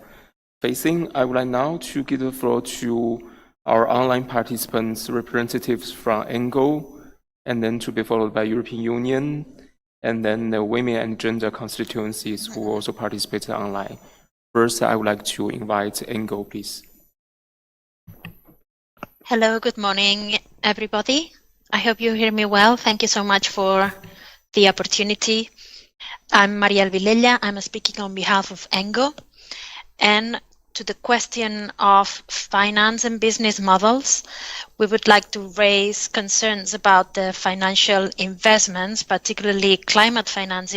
facing. I would like now to give the floor to our online participants, representatives from ENGO, and then to be followed by European Union, and then the women and gender constituencies who also participated online. First, I would like to invite ENGO, please. Hello, good morning, everybody. I hope you hear me well. Thank you so much for the opportunity. I'm Mariel Vilella. I'm speaking on behalf of ENGO. And to the question of finance and business models, we would like to raise concerns about the financial investments, particularly climate finance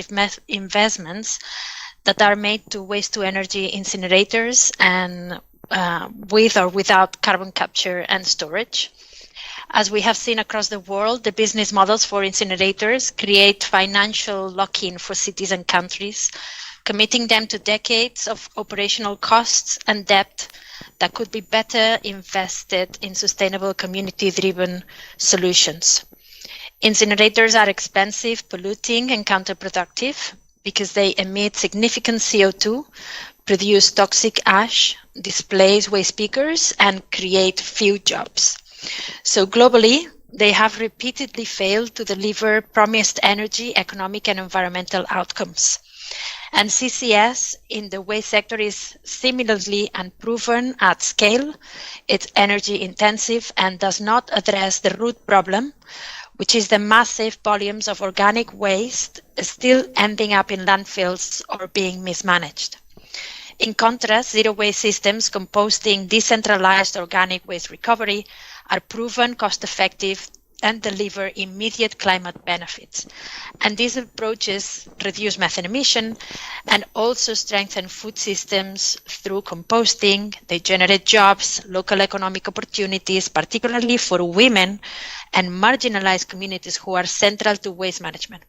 investments that are made to waste-to-energy incinerators and with or without carbon capture and storage. As we have seen across the world, the business models for incinerators create financial lock-in for cities and countries, committing them to decades of operational costs and debt that could be better invested in sustainable community-driven solutions. Incinerators are expensive, polluting, and counterproductive because they emit significant CO2, produce toxic ash, displace waste pickers, and create few jobs. So globally, they have repeatedly failed to deliver promised energy, economic, and environmental outcomes. And CCS in the waste sector is similarly unproven at scale. It's energy intensive and does not address the root problem, which is the massive volumes of organic waste still ending up in landfills or being mismanaged. In contrast, zero waste systems composting decentralized organic waste recovery are proven cost-effective and deliver immediate climate benefits. And these approaches reduce methane emission and also strengthen food systems through composting. They generate jobs, local economic opportunities, particularly for women and marginalized communities who are central to waste management.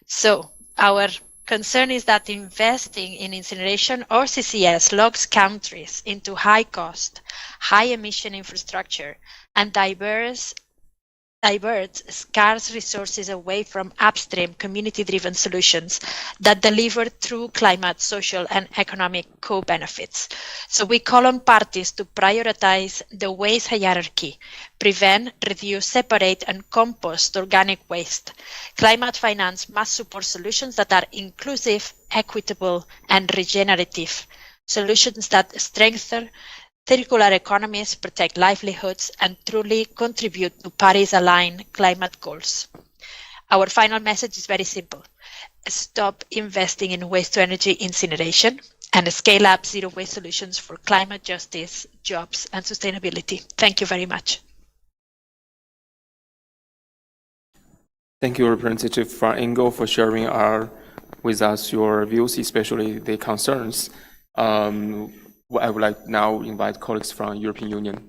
So our concern is that investing in incineration or CCS locks countries into high cost, high emission infrastructure and diverts scarce resources away from upstream community-driven solutions that deliver true climate, social, and economic co-benefits. So we call on parties to prioritize the waste hierarchy, prevent, reduce, separate, and compost organic waste. Climate finance must support solutions that are inclusive, equitable, and regenerative, solutions that strengthen circular economies, protect livelihoods, and truly contribute to Paris-aligned climate goals. Our final message is very simple. Stop investing in waste-to-energy incineration and scale up zero-waste solutions for climate justice, jobs, and sustainability. Thank you very much. Thank you, Representative from ENGO, for sharing with us your views, especially the concerns. I would like now invite colleagues from European Union.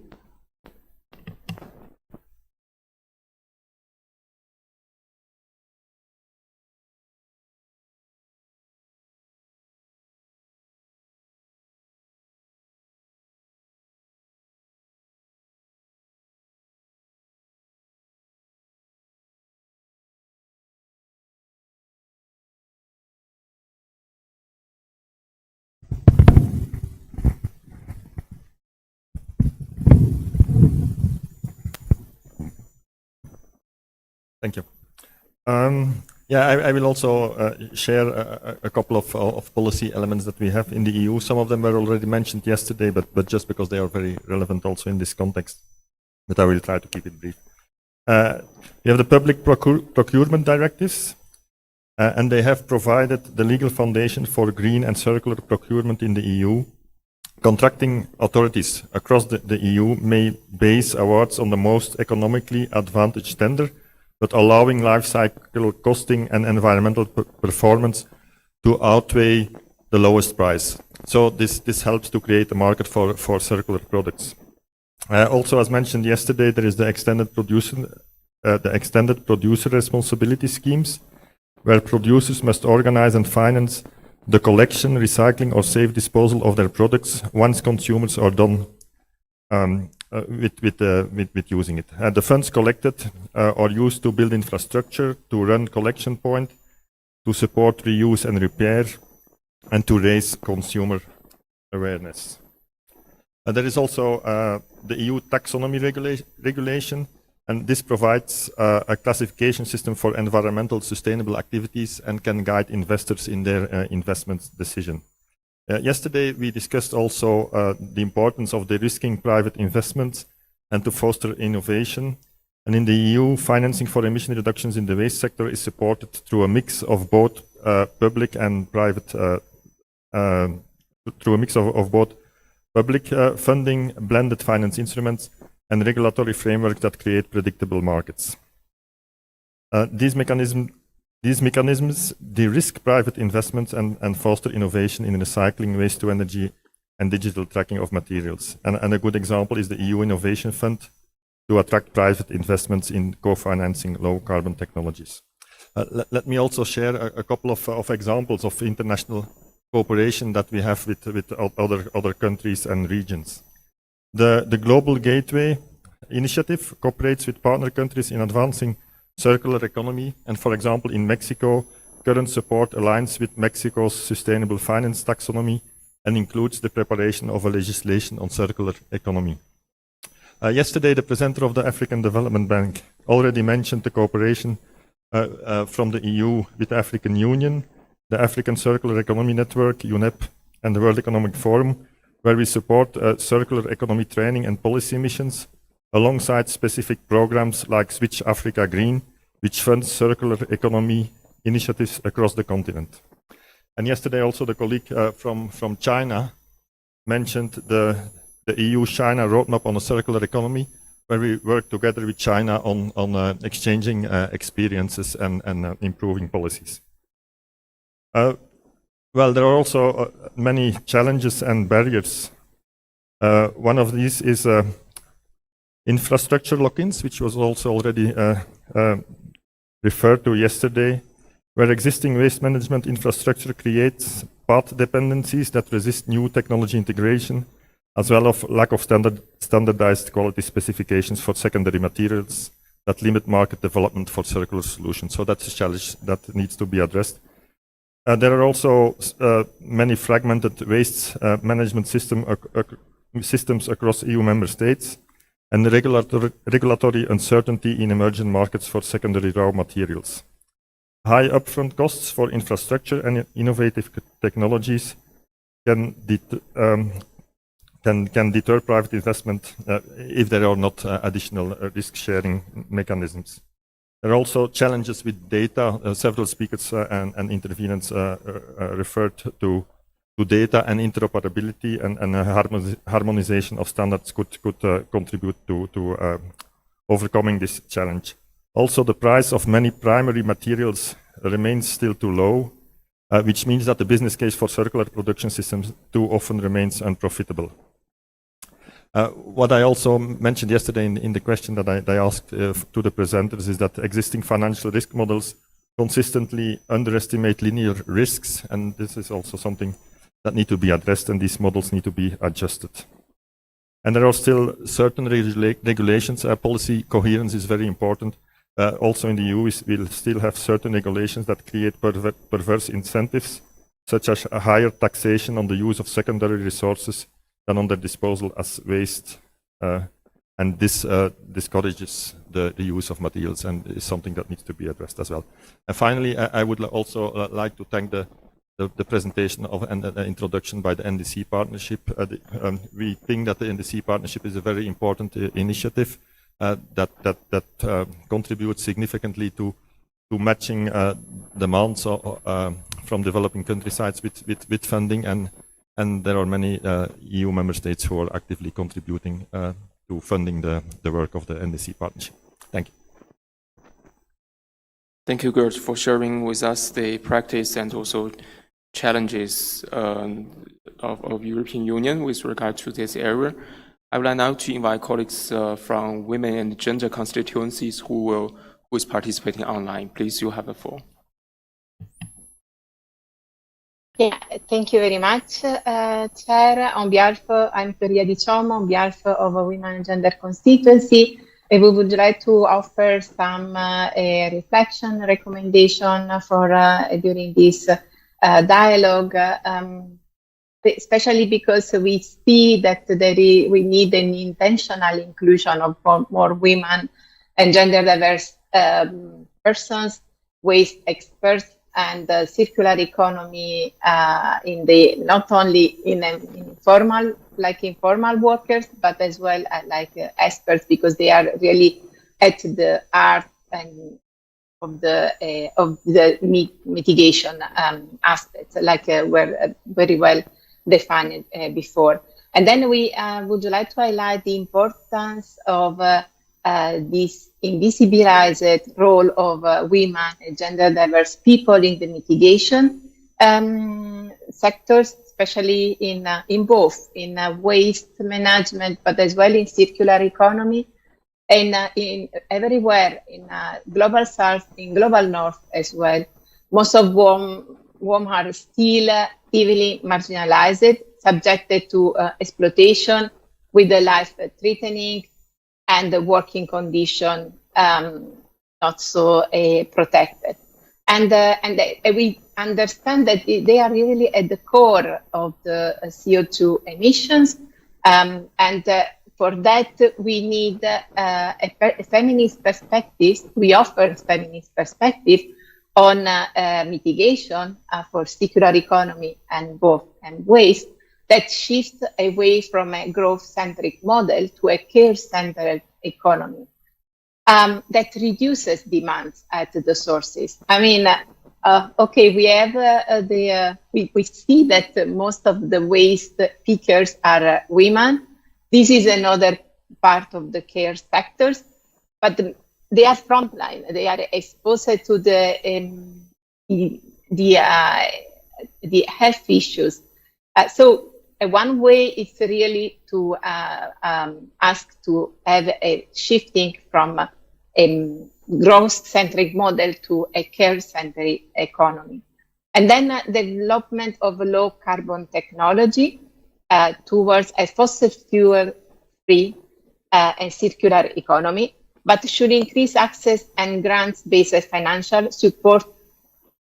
Thank you. Yeah, I will also share a couple of policy elements that we have in the EU. Some of them were already mentioned yesterday, but just because they are very relevant also in this context. But I will try to keep it brief. We have the public procurement directives, and they have provided the legal foundation for green and circular procurement in the EU. Contracting authorities across the EU may base awards on the most economically advantaged tender, but allowing life cycle costing and environmental performance to outweigh the lowest price. So this helps to create a market for circular products. Also, as mentioned yesterday, there is the extended producer responsibility schemes, where producers must organize and finance the collection, recycling, or safe disposal of their products once consumers are done with using it. The funds collected are used to build infrastructure, to run collection point, to support reuse and repair, and to raise consumer awareness. There is also the EU taxonomy regulation, and this provides a classification system for environmental sustainable activities and can guide investors in their investment decision. Yesterday, we discussed also the importance of de-risking private investments and to foster innovation. And in the EU, financing for emission reductions in the waste sector is supported through a mix of both public and private, public funding, blended finance instruments, and regulatory frameworks that create predictable markets. These mechanisms de-risk private investments and foster innovation in recycling, waste to energy, and digital tracking of materials. And a good example is the EU Innovation Fund to attract private investments in co-financing low-carbon technologies. Let me also share a couple of examples of international cooperation that we have with other countries and regions. The Global Gateway Initiative cooperates with partner countries in advancing circular economy, and for example, in Mexico, current support aligns with Mexico's sustainable finance taxonomy and includes the preparation of a legislation on circular economy. Yesterday, the presenter of the African Development Bank already mentioned the cooperation from the EU with the African Union, the African Circular Economy Network, UNEP, and the World Economic Forum, where we support circular economy training and policy missions, alongside specific programs like Switch Africa Green, which funds circular economy initiatives across the continent. And yesterday also the colleague from China mentioned the EU-China roadmap on a circular economy, where we work together with China on exchanging experiences and improving policies. Well, there are also many challenges and barriers. One of these is infrastructure lock-ins, which was also already referred to yesterday, where existing waste management infrastructure creates path dependencies that resist new technology integration, as well as lack of standardized quality specifications for secondary materials that limit market development for circular solutions. So that's a challenge that needs to be addressed. There are also many fragmented waste management systems across EU member states, and regulatory uncertainty in emerging markets for secondary raw materials. High upfront costs for infrastructure and innovative technologies can deter private investment if there are not additional risk-sharing mechanisms. There are also challenges with data. Several speakers and intervenants referred to data and interoperability, and harmonization of standards could contribute to overcoming this challenge. Also, the price of many primary materials remains still too low, which means that the business case for circular production systems too often remains unprofitable. What I also mentioned yesterday in the question that I asked to the presenters is that existing financial risk models consistently underestimate linear risks, and this is also something that need to be addressed, and these models need to be adjusted. And there are still certain regulations. Policy coherence is very important. Also in the EU, we'll still have certain regulations that create perverse incentives, such as a higher taxation on the use of secondary resources than on their disposal as waste. and this discourages the use of materials, and is something that needs to be addressed as well. And finally, I would also like to thank the presentation of and the introduction by the NDC partnership. We think that the NDC partnership is a very important initiative that contributes significantly to matching demands from developing countrysides with funding, and there are many EU member states who are actively contributing to funding the work of the NDC partnership. Thank you. Thank you, Gert, for sharing with us the practice and also challenges of European Union with regard to this area. I would like now to invite colleagues from women and gender constituencies who is participating online. Please, you have the floor. Yeah, thank you very much, Chair. On behalf, I'm Floria Di Ciomo, on behalf of a Women and Gender Constituency, we would like to offer some reflection, recommendation for during this dialogue, especially because we see that we need an intentional inclusion of more women and gender diverse persons, waste experts, and circular economy in the not only in informal workers, but as well like experts, because they are really at the heart and of the mitigation aspects, like were very well defined before. And then we would like to highlight the importance of this invisibilized role of women and gender diverse people in the mitigation sectors, especially in both waste management, but as well in circular economy, and in everywhere in global south, in global north as well. Most of whom are still heavily marginalized, subjected to exploitation with the life-threatening and the working condition not so protected. And we understand that they are really at the core of the CO2 emissions. For that, we need a feminist perspective. We offer feminist perspective on mitigation for circular economy and waste, that shifts away from a growth-centric model to a care-centered economy that reduces demands at the sources. I mean, okay, we have we see that most of the waste pickers are women. This is another part of the care sectors, but they are frontline. They are exposed to the health issues. So one way is really to ask to have a shifting from a growth-centric model to a care-centric economy. And then development of low-carbon technology towards a fossil fuel-free and circular economy, but should increase access and grants-based financial support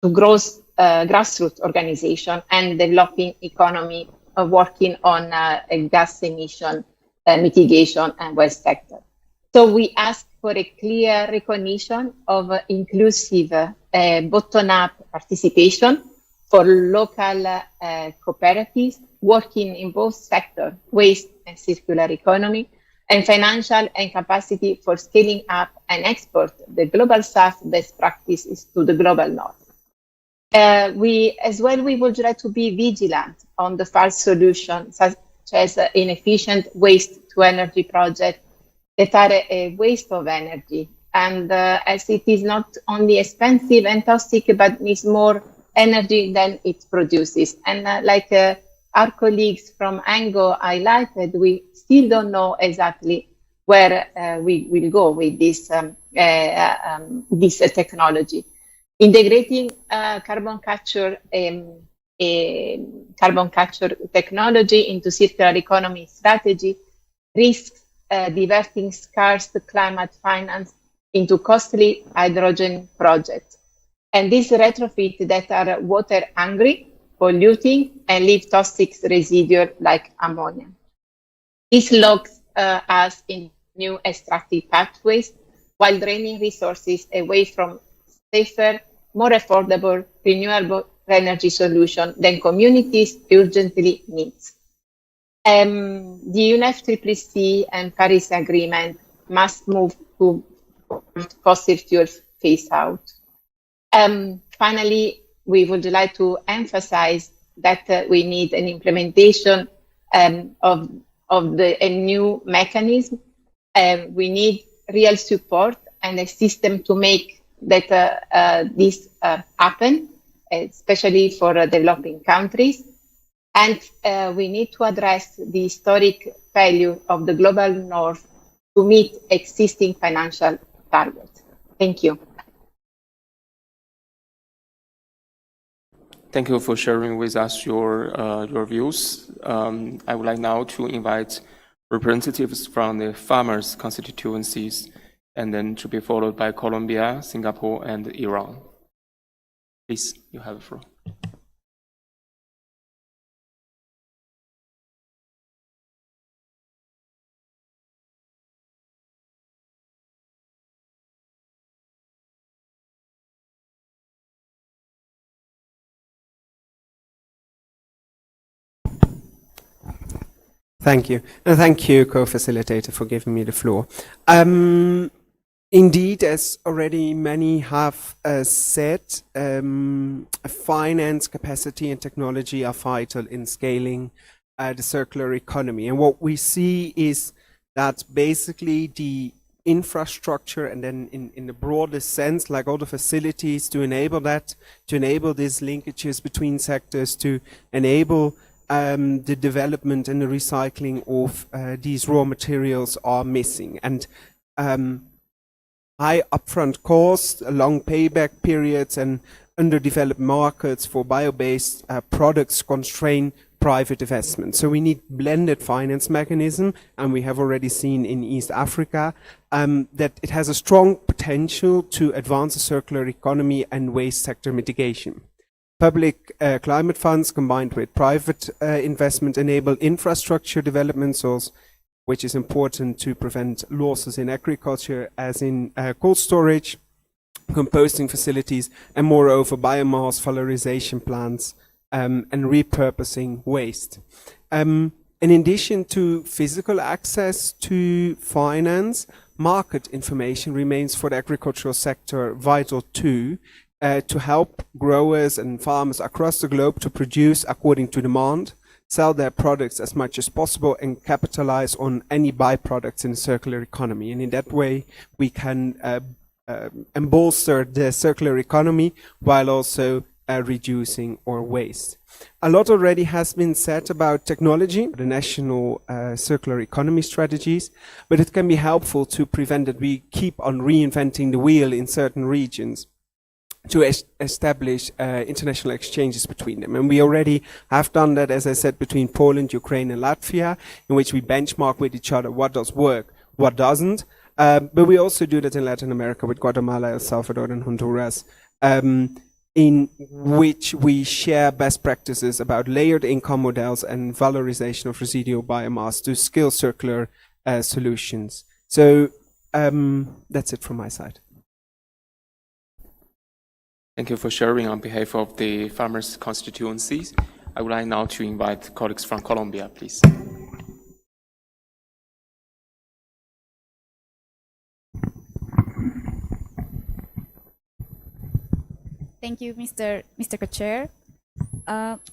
to grassroots organization and developing economy working on gas emission mitigation and waste sector. So we ask for a clear recognition of inclusive bottom-up participation for local cooperatives working in both sectors, waste and circular economy, and financial and capacity for scaling up and export the global south best practices to the global north. We would like to be vigilant on the false solutions, such as inefficient waste-to-energy projects that are a waste of energy. And as it is not only expensive and toxic, but needs more energy than it produces. And like our colleagues from Ango highlighted, we still don't know exactly where we will go with this technology. Integrating carbon capture technology into circular economy strategy risks diverting scarce climate finance into costly hydrogen projects. And these retrofit that are water hungry, polluting, and leave toxic residual like ammonia. This locks us in new extractive pathways while draining resources away from safer, more affordable, renewable energy solutions than communities urgently need. The UNFCCC and Paris Agreement must move to fossil fuels phase out. Finally, we would like to emphasize that we need an implementation of a new mechanism. We need real support and a system to make that this happen, especially for developing countries. And we need to address the historic failure of the global north to meet existing financial targets. Thank you. Thank you for sharing with us your views. I would like now to invite representatives from the farmers' constituencies, and then to be followed by Colombia, Singapore, and Iran. Please, you have the floor. Thank you. And thank you, co-facilitator, for giving me the floor. Indeed, as already many have said, finance, capacity, and technology are vital in scaling the circular economy. And what we see is that basically the infrastructure, and then in the broadest sense, like all the facilities to enable that, to enable these linkages between sectors, to enable the development and the recycling of these raw materials are missing. And high upfront costs, long payback periods, and underdeveloped markets for bio-based products constrain private investment. So we need blended finance mechanism, and we have already seen in East Africa that it has a strong potential to advance the circular economy and waste sector mitigation. Public climate funds combined with private investment enable infrastructure development source, which is important to prevent losses in agriculture, as in cold storage, composting facilities, and moreover biomass valorization plants and repurposing waste. In addition to physical access to finance, market information remains for the agricultural sector vital too, to help growers and farmers across the globe to produce according to demand, sell their products as much as possible, and capitalize on any byproducts in the circular economy. And in that way, we can bolster the circular economy while also reducing our waste. A lot already has been said about technology, the national circular economy strategies, but it can be helpful to prevent that we keep on reinventing the wheel in certain regions, to establish international exchanges between them. And we already have done that, as I said, between Poland, Ukraine, and Latvia, in which we benchmark with each other what does work, what doesn't. But we also do that in Latin America with Guatemala, El Salvador, and Honduras, in which we share best practices about layered income models and valorization of residual biomass to scale circular solutions. So that's it from my side. Thank you for sharing on behalf of the farmers' constituencies. I would like now to invite colleagues from Colombia, please. Thank you, Mr. Co-Chair.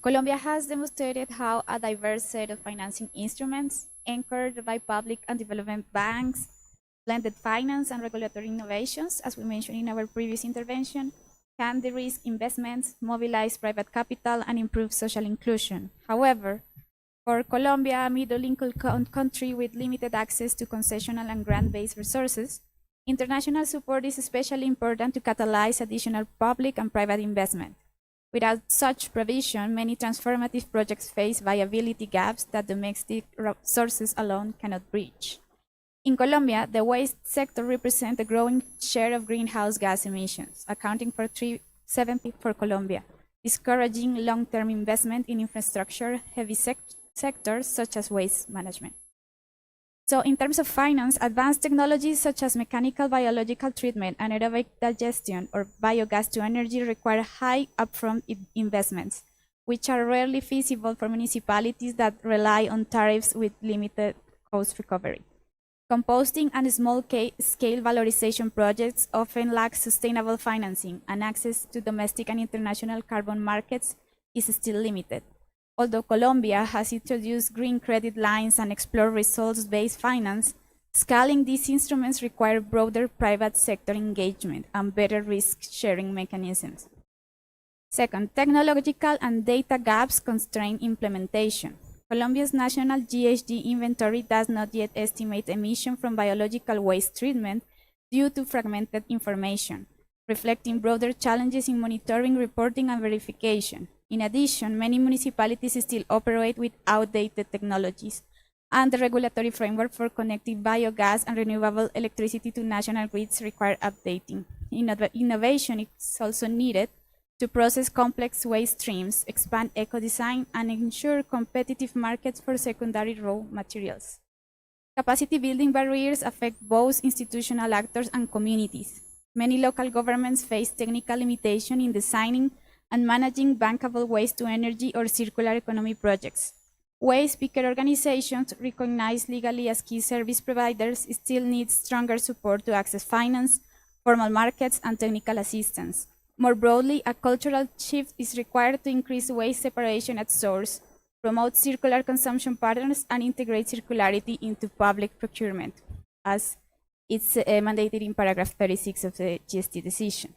Colombia has demonstrated how a diverse set of financing instruments anchored by public and development banks, blended finance and regulatory innovations, as we mentioned in our previous intervention, can de-risk investments, mobilize private capital, and improve social inclusion. However, for Colombia, a middle-income country with limited access to concessional and grant-based resources, international support is especially important to catalyze additional public and private investment. Without such provision, many transformative projects face viability gaps that domestic sources alone cannot bridge. In Colombia, the waste sector represents a growing share of greenhouse gas emissions, accounting for 370 for Colombia, discouraging long-term investment in infrastructure-heavy sectors such as waste management. So in terms of finance, advanced technologies such as mechanical biological treatment, anaerobic digestion, or biogas to energy require high upfront investments, which are rarely feasible for municipalities that rely on tariffs with limited cost recovery. Composting and small-scale valorization projects often lack sustainable financing, and access to domestic and international carbon markets is still limited. Although Colombia has introduced green credit lines and explored results-based finance, scaling these instruments require broader private sector engagement and better risk-sharing mechanisms. Second, technological and data gaps constrain implementation. Colombia's national GHG inventory does not yet estimate emission from biological waste treatment due to fragmented information, reflecting broader challenges in monitoring, reporting, and verification. In addition, many municipalities still operate with outdated technologies, and the regulatory framework for connecting biogas and renewable electricity to national grids require updating. Innovation is also needed to process complex waste streams, expand eco-design, and ensure competitive markets for secondary raw materials. Capacity building barriers affect both institutional actors and communities. Many local governments face technical limitation in designing and managing bankable waste-to-energy or circular economy projects. Waste picker organizations, recognized legally as key service providers, still need stronger support to access finance, formal markets, and technical assistance. More broadly, a cultural shift is required to increase waste separation at source, promote circular consumption patterns, and integrate circularity into public procurement, as it's mandated in paragraph 36 of the GST decision.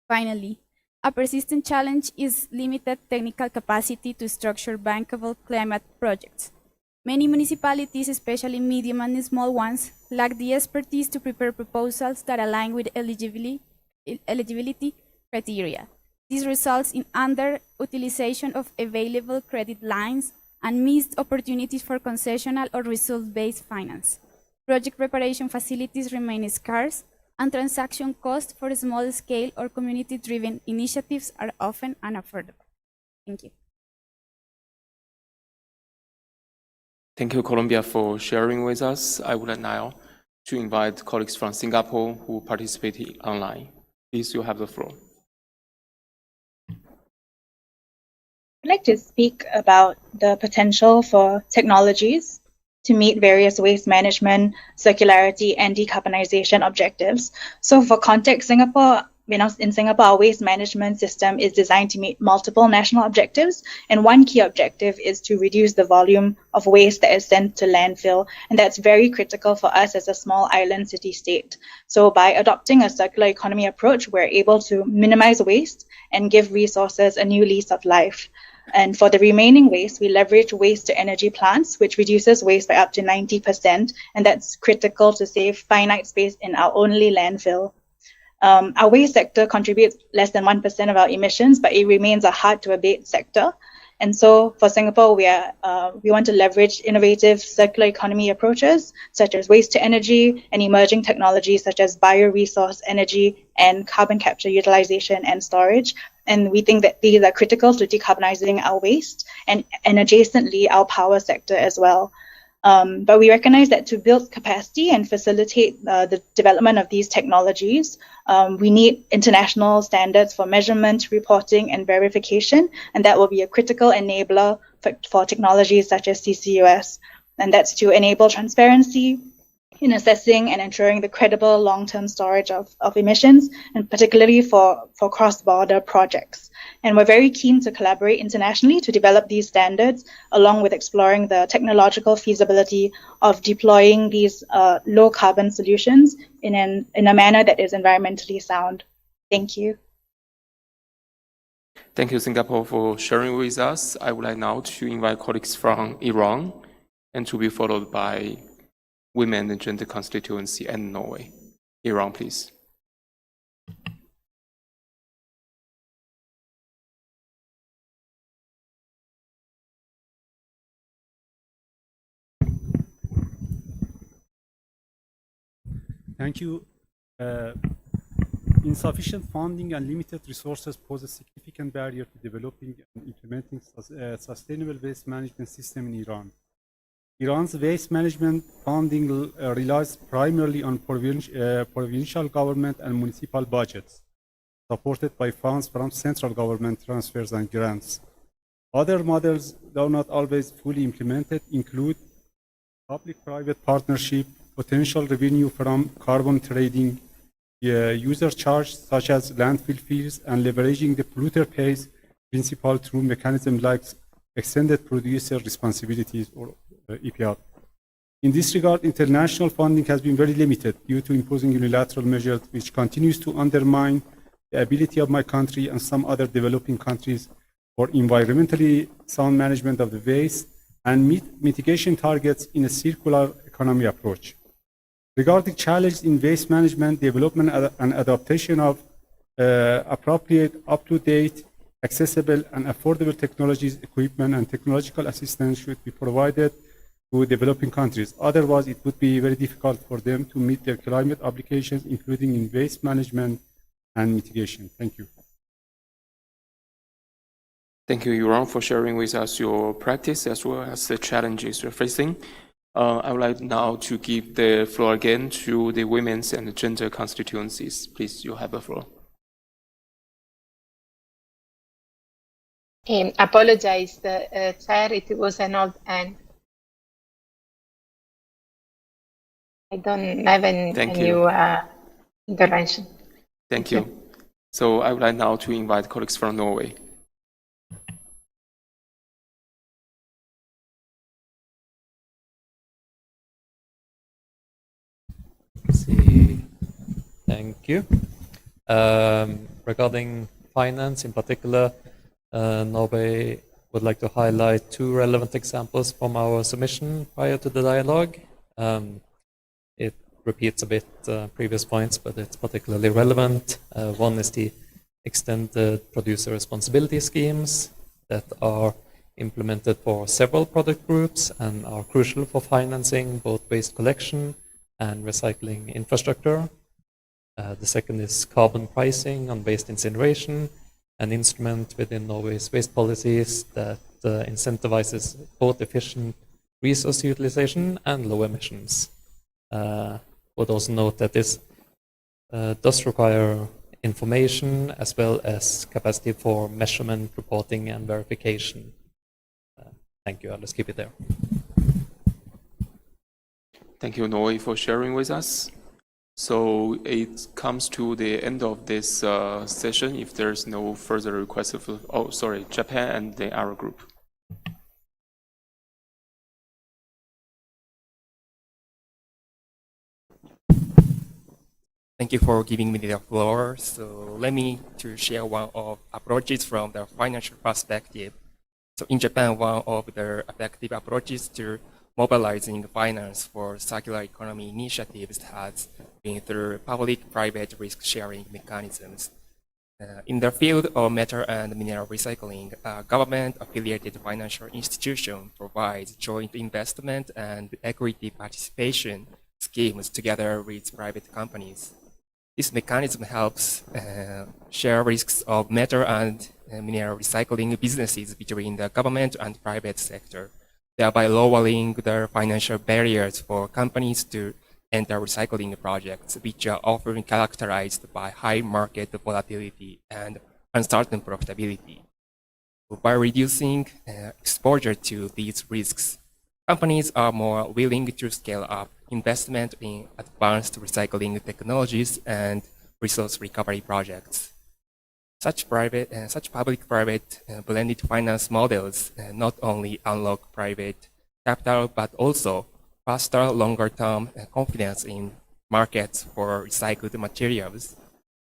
Finally, a persistent challenge is limited technical capacity to structure bankable climate projects. Many municipalities, especially medium and small ones, lack the expertise to prepare proposals that align with eligibility criteria. This results in underutilization of available credit lines and missed opportunities for concessional or result-based finance. Project preparation facilities remain scarce, and transaction costs for small-scale or community-driven initiatives are often unaffordable. Thank you. Thank you, Colombia, for sharing with us. I would like now to invite colleagues from Singapore who participated online. Please, you have the floor. I'd like to speak about the potential for technologies to meet various waste management, circularity, and decarbonization objectives. So for context, in Singapore, our waste management system is designed to meet multiple national objectives, and one key objective is to reduce the volume of waste that is sent to landfill, and that's very critical for us as a small island city-state. So by adopting a circular economy approach, we're able to minimize waste and give resources a new lease of life. And for the remaining waste, we leverage waste-to-energy plants, which reduces waste by up to 90%, and that's critical to save finite space in our only landfill. Our waste sector contributes less than 1% of our emissions, but it remains a hard-to-abate sector. And so for Singapore, we want to leverage innovative circular economy approaches, such as waste-to-energy, and emerging technologies such as bioresource energy and carbon capture utilization and storage. And we think that these are critical to decarbonizing our waste and adjacently our power sector as well. But we recognize that to build capacity and facilitate the development of these technologies, we need international standards for measurement, reporting, and verification, and that will be a critical enabler for technologies such as CCUS. And that's to enable transparency in assessing and ensuring the credible long-term storage of emissions, and particularly for cross-border projects. And we're very keen to collaborate internationally to develop these standards, along with exploring the technological feasibility of deploying these low-carbon solutions in a manner that is environmentally sound. Thank you. Thank you, Singapore, for sharing with us. I would like now to invite colleagues from Iran, and to be followed by Women and Gender Constituency and Norway. Iran, please. Thank you. Insufficient funding and limited resources pose a significant barrier to developing and implementing a sustainable waste management system in Iran. Iran's waste management funding relies primarily on provincial government and municipal budgets, supported by funds from central government transfers and grants. Other models, though not always fully implemented, include public-private partnership, potential revenue from carbon trading, user charge such as landfill fees, and leveraging the polluter pays principle through mechanisms like extended producer responsibilities or EPR. In this regard, international funding has been very limited due to imposing unilateral measures, which continues to undermine the ability of my country and some other developing countries for environmentally sound management of the waste and meet mitigation targets in a circular economy approach. Regarding challenges in waste management, development and adaptation of appropriate, up-to-date, accessible and affordable technologies, equipment, and technological assistance should be provided to developing countries. Otherwise, it would be very difficult for them to meet their climate obligations, including in waste management and mitigation. Thank you. Thank you, Yuran, for sharing with us your practice as well as the challenges you're facing. I would like now to give the floor again to the women's and gender constituencies. Please, you have the floor. Apologize, Chair, it was an old end. I don't have a new intervention. Thank you. So I would like now to invite colleagues from Norway. Thank you. Regarding finance in particular, Norway would like to highlight two relevant examples from our submission prior to the dialogue. It repeats a bit previous points, but it's particularly relevant. One is the extended producer responsibility schemes that are implemented for several product groups and are crucial for financing both waste collection and recycling infrastructure. The second is carbon pricing on waste incineration, an instrument within Norway's waste policies that incentivizes both efficient resource utilization and low emissions. Would also note that this does require information as well as capacity for measurement, reporting, and verification. Thank you. I'll just keep it there. Thank you, Norway, for sharing with us. So it comes to the end of this session. If there's no further requests, Japan and the Arrow Group. Thank you for giving me the floor. So let me to share one of approaches from the financial perspective. So in Japan, one of the effective approaches to mobilizing finance for circular economy initiatives has been through public-private risk-sharing mechanisms. In the field of metal and mineral recycling, a government-affiliated financial institution provides joint investment and equity participation schemes together with private companies. This mechanism helps share risks of metal and mineral recycling businesses between the government and private sector, thereby lowering the financial barriers for companies to enter recycling projects, which are often characterized by high market volatility and uncertain profitability. By reducing exposure to these risks, companies are more willing to scale up investment in advanced recycling technologies and resource recovery projects. Such public-private blended finance models not only unlock private capital, but also foster longer-term confidence in markets for recycled materials.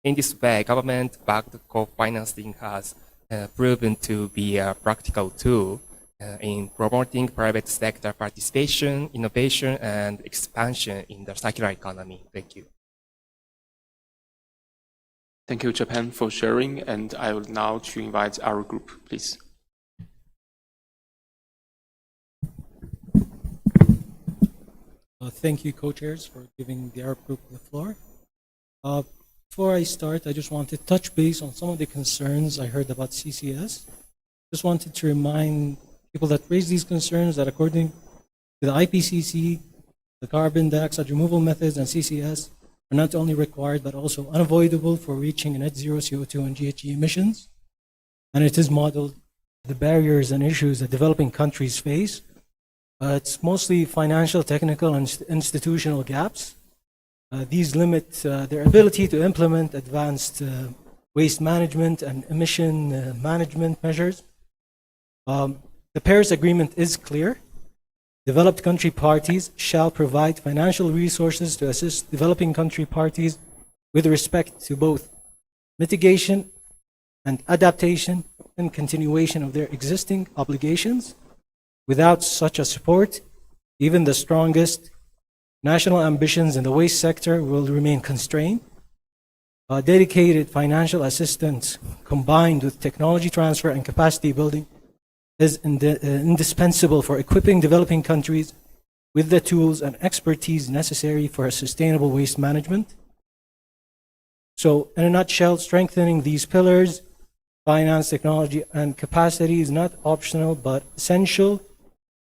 In this way, government-backed co-financing has proven to be a practical tool in promoting private sector participation, innovation, and expansion in the circular economy. Thank you. Thank you, Japan, for sharing. And I will now to invite our group, please. Thank you, co-chairs, for giving the Arab group the floor. Before I start, I just want to touch base on some of the concerns I heard about CCS. Just wanted to remind people that raise these concerns that according The IPCC, the carbon dioxide removal methods, and CCS are not only required but also unavoidable for reaching net zero CO2 and GHG emissions. And it is modeled the barriers and issues that developing countries face. It's mostly financial, technical, and institutional gaps. These limit their ability to implement advanced waste management and emission management measures. The Paris Agreement is clear. Developed country parties shall provide financial resources to assist developing country parties with respect to both mitigation and adaptation and continuation of their existing obligations. Without such a support, even the strongest national ambitions in the waste sector will remain constrained. Dedicated financial assistance combined with technology transfer and capacity building is indispensable for equipping developing countries with the tools and expertise necessary for a sustainable waste management. So, in a nutshell, strengthening these pillars, finance, technology, and capacity is not optional but essential.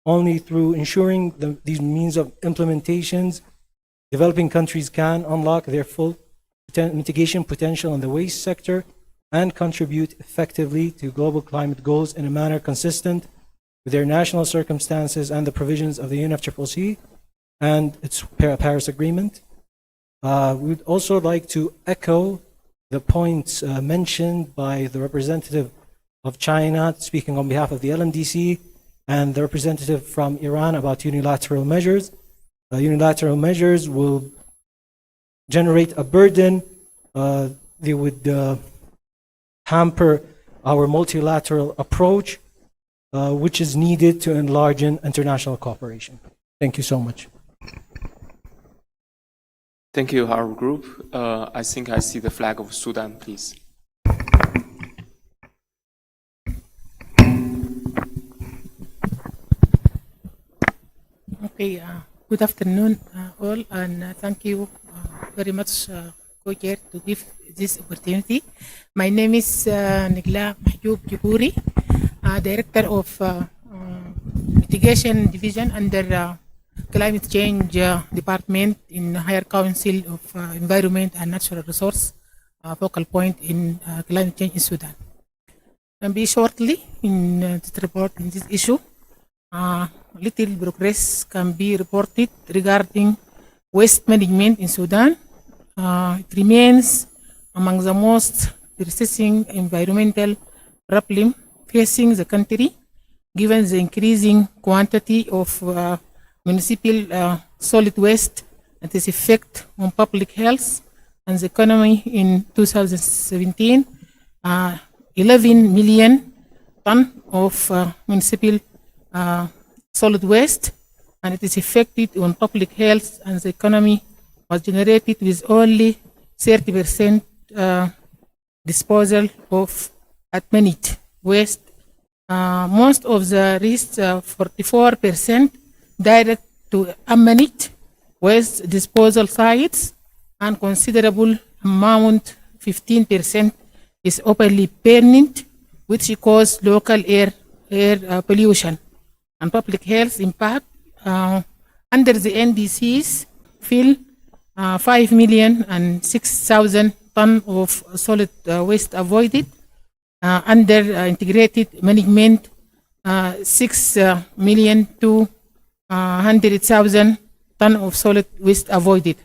Only through ensuring these means of implementations, developing countries can unlock their full mitigation potential in the waste sector and contribute effectively to global climate goals in a manner consistent with their national circumstances and the provisions of the UNFCCC and its Paris Agreement. We would also like to echo the points mentioned by the representative of China, speaking on behalf of the LMDC, and the representative from Iran about unilateral measures. Unilateral measures will generate a burden. They would hamper our multilateral approach, which is needed to enlarge international cooperation. Thank you so much. Thank you, our group. I think I see the flag of Sudan, please. Okay, good afternoon all, and thank you very much, co-chair, to give this opportunity. My name is Nigla Mahjoub Jaburi, Director of Mitigation Division under Climate Change Department in Higher Council of Environment and Natural Resource, focal point in climate change in Sudan. And be shortly in this report in this issue. Little progress can be reported regarding waste management in Sudan. It remains among the most persisting environmental problem facing the country, given the increasing quantity of municipal solid waste and its effect on public health and the economy. In 2017, 11 million tons of municipal solid waste, and it is affected on public health and the economy, was generated with only 30% disposal of unmanaged waste. Most of the rest, 44%, direct to unmanaged waste disposal sites, and considerable amount, 15%, is openly burned, which causes local air pollution and public health impact. Under the NDCs, 5,006,000 tons of solid waste avoided. Under integrated management, 6,200,000 tons of solid waste avoided.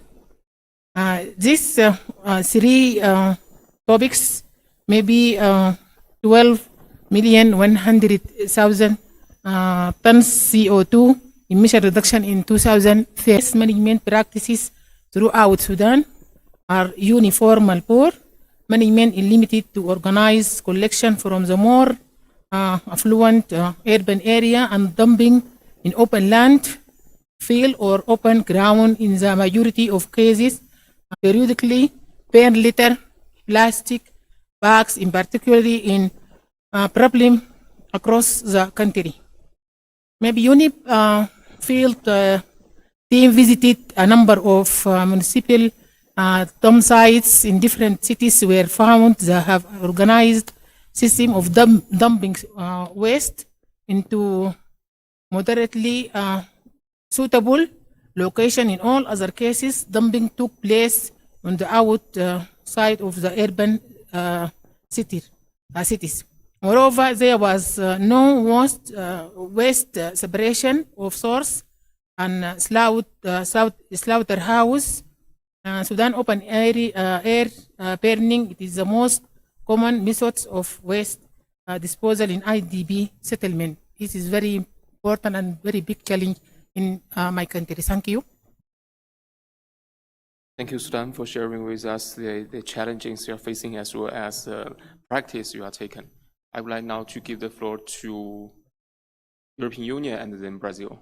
These three topics may be 12,100,000 tons CO2 emission reduction in 2030. Management practices throughout Sudan are uniform and poor. Management is limited to organize collection from the more affluent urban area and dumping in open land, field, or open ground in the majority of cases. Periodically, burn litter, plastic bags, in particularly in problem across the country. Maybe UNIP field team visited a number of municipal dump sites in different cities were found that have organized system of dumping waste into moderately suitable location. In all other cases, dumping took place on the outside of the urban cities. Moreover, there was no waste separation of source and slaughterhouse. Sudan open air burning, it is the most common methods of waste disposal in IDP settlement. This is very important and very big challenge in my country. Thank you. Thank you, Sudan, for sharing with us the challenges you are facing as well as the practice you are taking. I would like now to give the floor to European Union and then Brazil.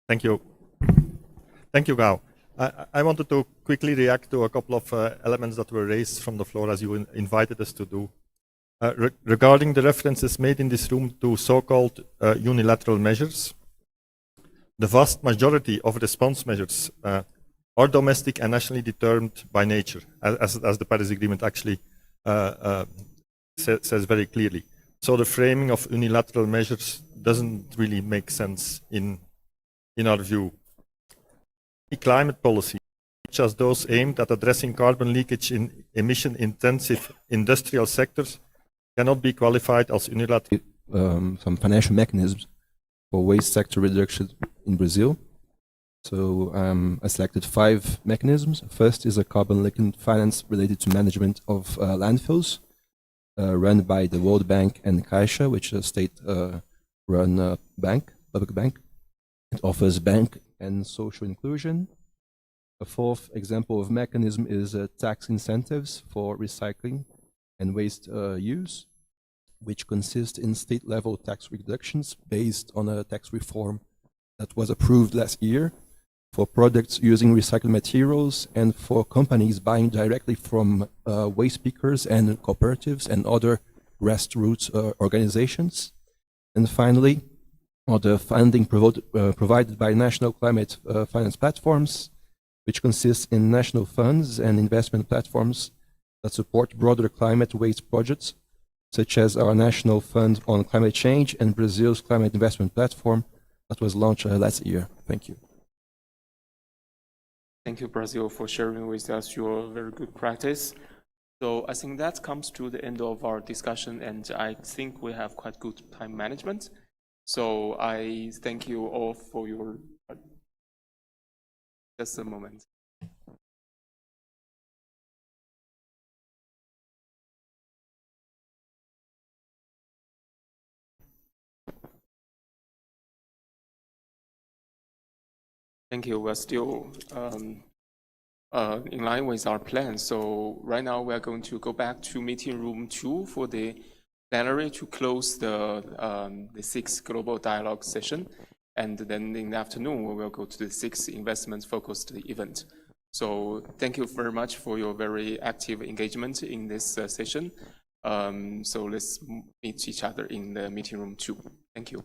Thank you. Thank you, Gao. I wanted to quickly react to a couple of elements that were raised from the floor as you invited us to do. Regarding the references made in this room to so-called unilateral measures, the vast majority of response measures are domestic and nationally determined by nature, as the Paris Agreement actually says very clearly. So the framing of unilateral measures doesn't really make sense in our view. Climate policy, such as those aimed at addressing carbon leakage in emission-intensive industrial sectors, cannot be qualified as unilateral. Some financial mechanisms for waste sector reduction in Brazil. So I selected 5 mechanisms. First is a carbon-linked finance related to management of landfills, run by the World Bank and Caixa, which is a state-run public bank. It offers bank and social inclusion. A 4th example of mechanism is tax incentives for recycling and waste use, which consist in state-level tax reductions based on a tax reform that was approved last year for products using recycled materials and for companies buying directly from waste pickers and cooperatives and other grassroots organizations. And finally, the funding provided by national climate finance platforms, which consists in national funds and investment platforms that support broader climate waste projects, such as our National Fund on Climate Change and Brazil's Climate Investment Platform that was launched last year. Thank you. Thank you, Brazil, for sharing with us your very good practice. So I think that comes to the end of our discussion, and I think we have quite good time management. So I thank you all for your... Just a moment. Thank you. We're still in line with our plan. So right now we are going to go back to meeting room 2 for the plenary to close the 6th global dialogue session. And then in the afternoon, we will go to the 6th investment focused event. So thank you very much for your very active engagement in this session. So let's meet each other in the meeting room 2. Thank you.